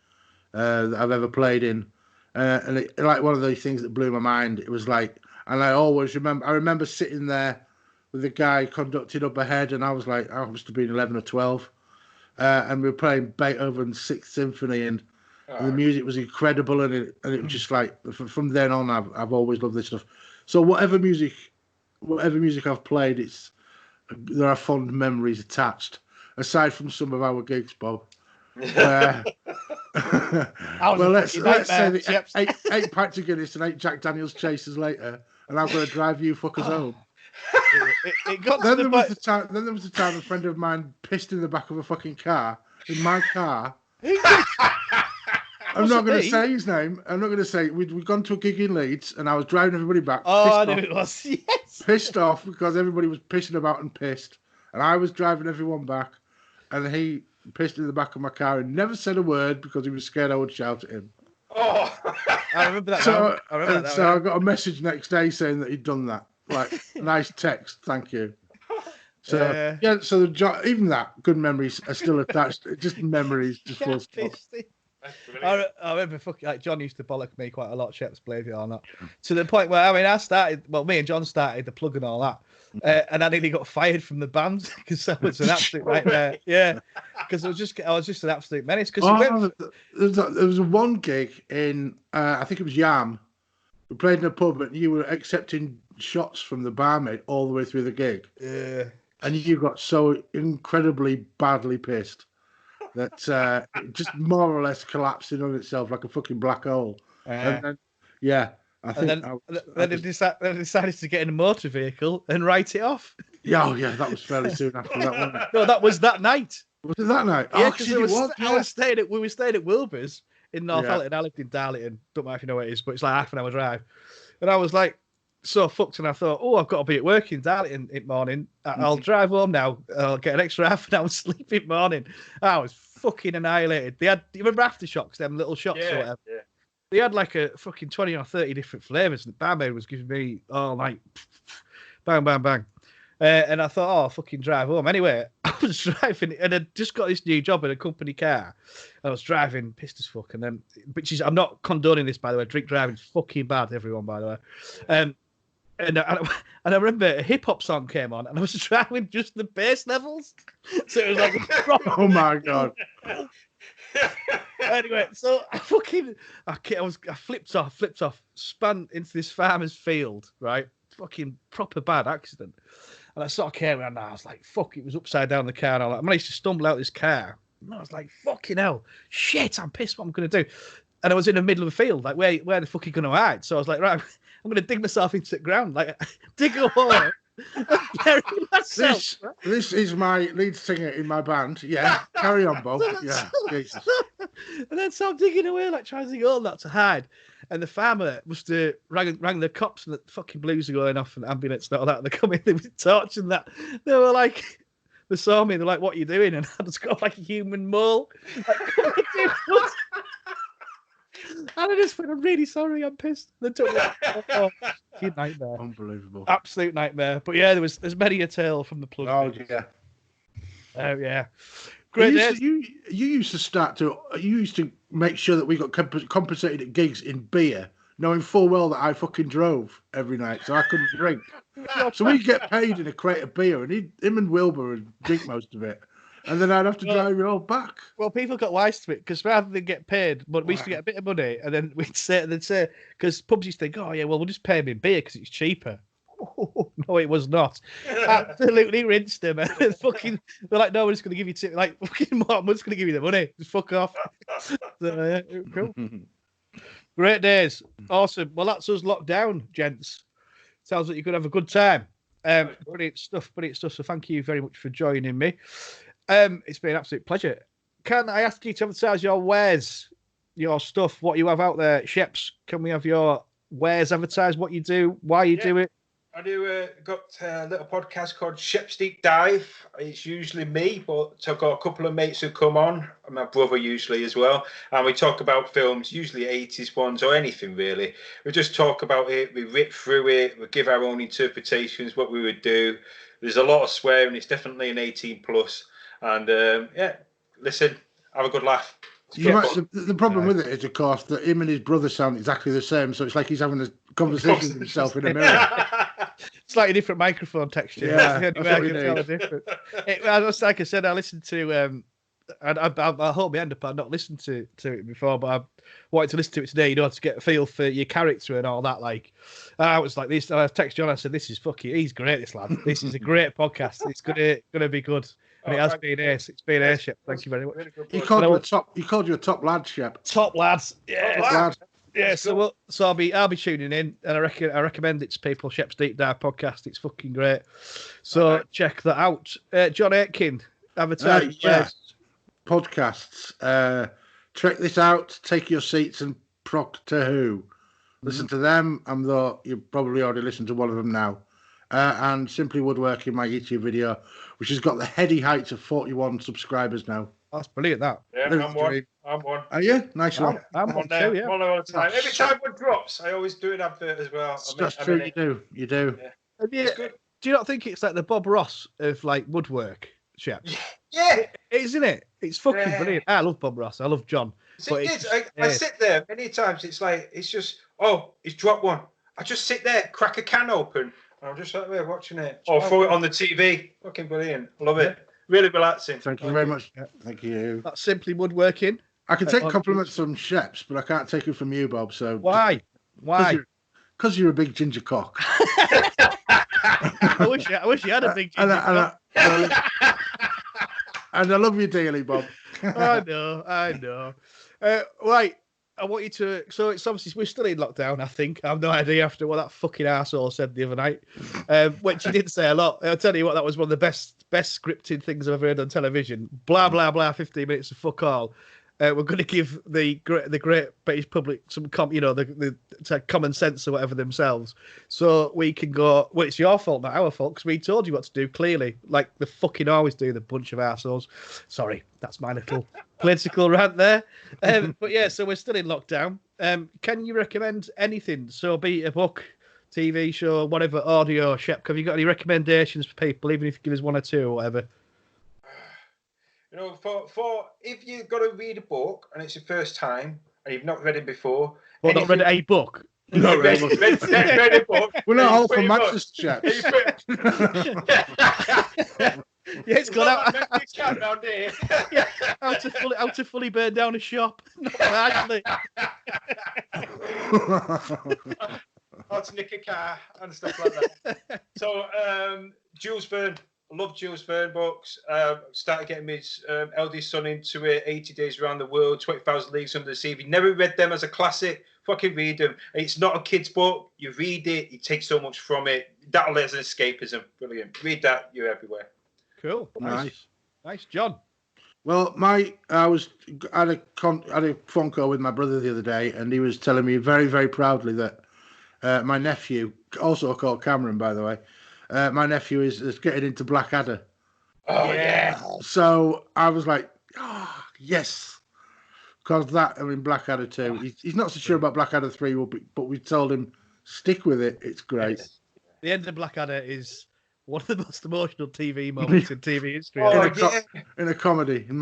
that I've ever played in, and it, like one of those things that blew my mind. It was like, and I remember sitting there with the guy conducting up ahead, and I was like, I must have been 11 or 12, and we were playing Beethoven's Sixth Symphony, and the music was incredible, and it was just like from then on, I've always loved this stuff. So whatever music I've played, there are fond memories attached. Aside from some of our gigs, Bob. Well, let's say the 8 pints of Guinness and 8 Jack Daniels chasers later, and I'm going to drive you fuckers home. It got then there was the time a friend of mine pissed in the back of a fucking car, in my car. I'm not going to say his name. I'm not going to say we'd gone to a gig in Leeds, and I was driving everybody back. Oh, I knew it was. Yes. Pissed off because everybody was pissing about and pissed, and I was driving everyone back, and he pissed in the back of my car and never said a word because he was scared I would shout at him. Oh, I remember that. So I got a message next day saying that he'd done that. Like, nice text, thank you. So so even that good memories are still attached. Just memories, just full stop. I remember like John used to bollock me quite a lot, Sheps, believe it or not, to the point where I started. Well, me and John started the plug and all that, and I nearly got fired from the band because that was an absolute nightmare. Yeah, because I was just an absolute menace. Because there was one gig in I think it was Yam. We played in a pub, and you were accepting shots from the barmaid all the way through the gig. Yeah, and you got so incredibly badly pissed that it just more or less collapsed in on itself like a fucking black hole. And then, I think. Then they decided to get in a motor vehicle and write it off. Yeah, that was fairly soon after that, wasn't it? No, that was that night. Was it that night? Yeah, because we were staying at Wilbur's in Northallerton. I lived in Darlington. Don't know if you know where it is, but it's like half an hour drive. And I was like so fucked, and I thought, I've got to be at work in Darlington in the morning. I'll drive home now. I'll get an extra half an hour sleep in the morning. I was fucking annihilated. They had, you remember Aftershocks, them little shots or whatever? Yeah. They had like a fucking 20 or 30 different flavours, and the barmaid was giving me all night, bang, bang, bang. And I thought, I'll fucking drive home. Anyway, I was driving, and I'd just got this new job in a company car. I was driving, pissed as fuck. And then, I'm not condoning this, by the way. Drink driving's fucking bad, everyone, by the way. And I remember a hip hop song came on, and I was driving just the bass levels. So it was like, oh my God. Anyway, so I flipped off, spun into this farmer's field, right? Fucking proper bad accident. And I sort of came around, and I was like, fuck, it was upside down the car. And I managed to stumble out of this car. And I was like, fucking hell, shit, I'm pissed what I'm going to do. And I was in the middle of the field, like, where the fuck are you going to hide? So I was like, right, I'm going to dig myself into the ground, like, dig a hole and bury myself. This is my lead singer in my band. Yeah, carry on, Bob. Yeah, Jesus. And then so I'm digging away, like, trying to dig all that to hide. And the farmer must have rang the cops, and the fucking blues are going off, and the ambulance and all that. And they come in with torch and that. They were like, they saw me, they're like, what are you doing? And I just got like a human mole. Like, and I just went, I'm really sorry, I'm pissed. They took me. Nightmare. Unbelievable. Absolute nightmare. But yeah, there's many a tale from the plug. Oh, yeah. Oh, yeah. Great. You used to make sure that we got compensated at gigs in beer, knowing full well that I fucking drove every night, so I couldn't drink. So we get paid in a crate of beer, and him and Wilbur would drink most of it. And then I'd have to drive it all back. Well, people got wise to it, because rather than get paid, but we used to get a bit of money, and then they'd say, because pubs used to think, oh yeah, well, we'll just pay them in beer because it's cheaper. Oh, no, it was not. Absolutely rinsed them. And they're like, no, we're just going to give you fucking Martin, we're just going to give you the money. Just fuck off. So, yeah, cool. Great days. Awesome. Well, that's us locked down, gents. Sounds like you could have a good time. Brilliant stuff. So thank you very much for joining me. It's been an absolute pleasure. Can I ask you to advertise your wares, your stuff, what you have out there? Sheps, can we have your wares advertised, what you do, why you do it? I do got a little podcast called Sheps Deep Dive. It's usually me, but I've got a couple of mates who come on, and my brother usually as well. And we talk about films, usually 80s ones or anything really. We just talk about it, we rip through it, we give our own interpretations, what we would do. There's a lot of swearing, it's definitely an 18 plus. And listen, have a good laugh. The problem with it is, of course, that him and his brother sound exactly the same. So it's like he's having a conversation with himself in a mirror. Slightly different microphone texture. Yeah, that's the only way I can tell the difference. Like I said, I listened to. I hold my hand up. I've not listened to it before, but I wanted to listen to it today. You know, to get a feel for your character and all that. Like, I was like this. I texted John. I said, "This is fucking. He's great. This lad. This is a great podcast. It's gonna be good." And it has been ace. It's been ace, Shep. Thank you very much. He called you a top lad, Shep. Top lads. Yeah. Top lad. Yeah. So I'll be tuning in, and I recommend it to people. Shep's Deep Dive podcast. It's fucking great. So check that out. John Aitken, advertising. Podcasts. Check this out. Take your seats and Progtor Who. Listen to them. Though you probably already listened to one of them now. And Simply Woodworking, my YouTube video, which has got the heady heights of 41 subscribers now. That's brilliant, that. Yeah, I'm one. Are you? Nice one. I'm on there, yeah. One at a time. Every time one drops, I always do an advert as well. That's true, you do. Yeah. Do you not think it's like the Bob Ross of like woodwork, Shep? Yeah. Isn't it? It's fucking Yeah. brilliant. I love Bob Ross. I love John. I sit there many times. It's like, it's just, oh, he's dropped one. I just sit there, crack a can open, and I'm just like there watching it. Or throw it on the TV. Fucking brilliant. I love it. Really relaxing. Thank you very much. Thank you. That's simply woodworking. I can take compliments from Sheps, but I can't take it from you, Bob. So why? Because you're a big ginger cock. I wish you had a big ginger cock. And I love you dearly, Bob. I know. Right, I want you to. So it's obviously we're still in lockdown. I think I have no idea after what that fucking arsehole said the other night, which he didn't say a lot. I'll tell you what, that was one of the best scripted things I've ever heard on television. Blah blah blah. 15 minutes of fuck all. We're going to give the great British public some the common sense or whatever themselves, so we can go. Well, it's your fault, not our fault, because we told you what to do clearly, like the fucking always do, the bunch of arseholes. Sorry, that's my little political rant there. But yeah, so we're still in lockdown. Can you recommend anything? So be it a book, TV show, whatever, audio, Shep. Have you got any recommendations for people, even if you give us one or two or whatever? You know, for if you've got to read a book and it's your first time and you've not read it before. Well, not read a book. No, read a book. We're not all from Manchester, Sheps. Yeah, it's gone out. Down there. Yeah, how to fully burn down a shop. Not actually. How to nick a car and stuff like that. So, Jules Verne. I love Jules Verne books. Started getting his eldest son into it. 80 Days Around the World, 20,000 Leagues Under the Sea. If you never read them as a classic, fucking read them. It's not a kid's book. You read it, you take so much from it. That'll as an escapism. Brilliant. Read that. You're everywhere. Cool. Nice, John. Well, I had a phone call with my brother the other day, and he was telling me very, very proudly that my nephew, also called Cameron, by the way, my nephew is getting into Blackadder. Oh, yeah. So I was like, yes. Because Blackadder 2. He's not so sure about Blackadder 3, but we told him, stick with it. It's great. Yes. The end of Blackadder is one of the most emotional TV moments in TV history. In a comedy. In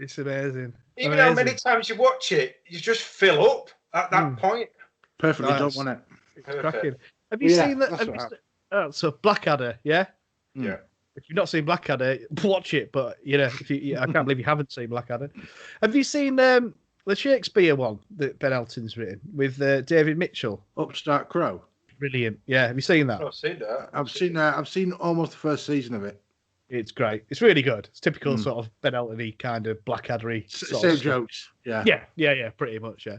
it's amazing. Even how many times you watch it, you just fill up at that point. Perfectly don't want it. It's cracking. Have you seen that? So Blackadder, yeah? Yeah. If you've not seen Blackadder, watch it. But I can't believe you haven't seen Blackadder. Have you seen the Shakespeare one that Ben Elton's written with David Mitchell? Upstart Crow. Brilliant. Yeah, have you seen that? I've seen that. I've seen almost the first season of it. It's great. It's really good. It's typical sort of Ben Elton-y kind of Blackadder-y. Same jokes. Yeah. Yeah. Pretty much. Yeah.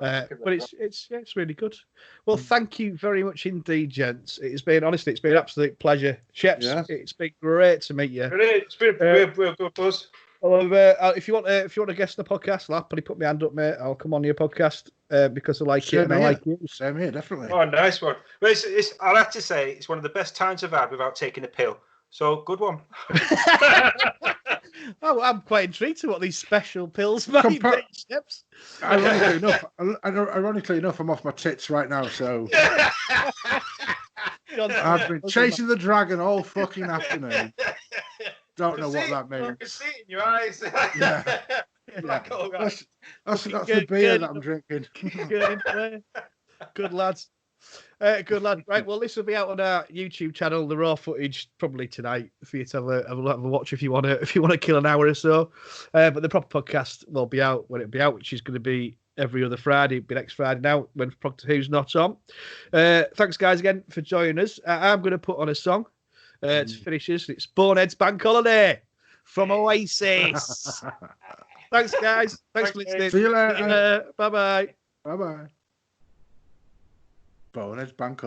But it's really good. Well, thank you very much indeed, gents. It's been an absolute pleasure. Sheps, It's been great to meet you. It's been a real good buzz. If you want to guest the podcast, I'll happily put my hand up, mate. I'll come on your podcast because I like it and I like you. Same here, definitely. Oh, nice one. Well, I'll have to say it's one of the best times I've had without taking a pill. So good one. Oh, I'm quite intrigued to what these special pills might be, Sheps. Ironically enough, I'm off my tits right now, so I've been chasing the dragon all fucking afternoon. Don't know what that means. I can see it in your eyes. Yeah. That's the beer that I'm drinking. Good lads. Good lad. Right, well, this will be out on our YouTube channel, the raw footage, probably tonight for you to have a watch if you want to kill an hour or so. But the proper podcast will be out when it'll be out, which is going to be every other Friday. It'll be next Friday now when Progtor Who's not on. Thanks, guys, again for joining us. I'm going to put on a song to finish us. It's Bonehead's Bank Holiday from Oasis. Thanks, guys. Thanks for listening. See you later. Bye-bye. Bye-bye. Bonehead's Bank Holiday.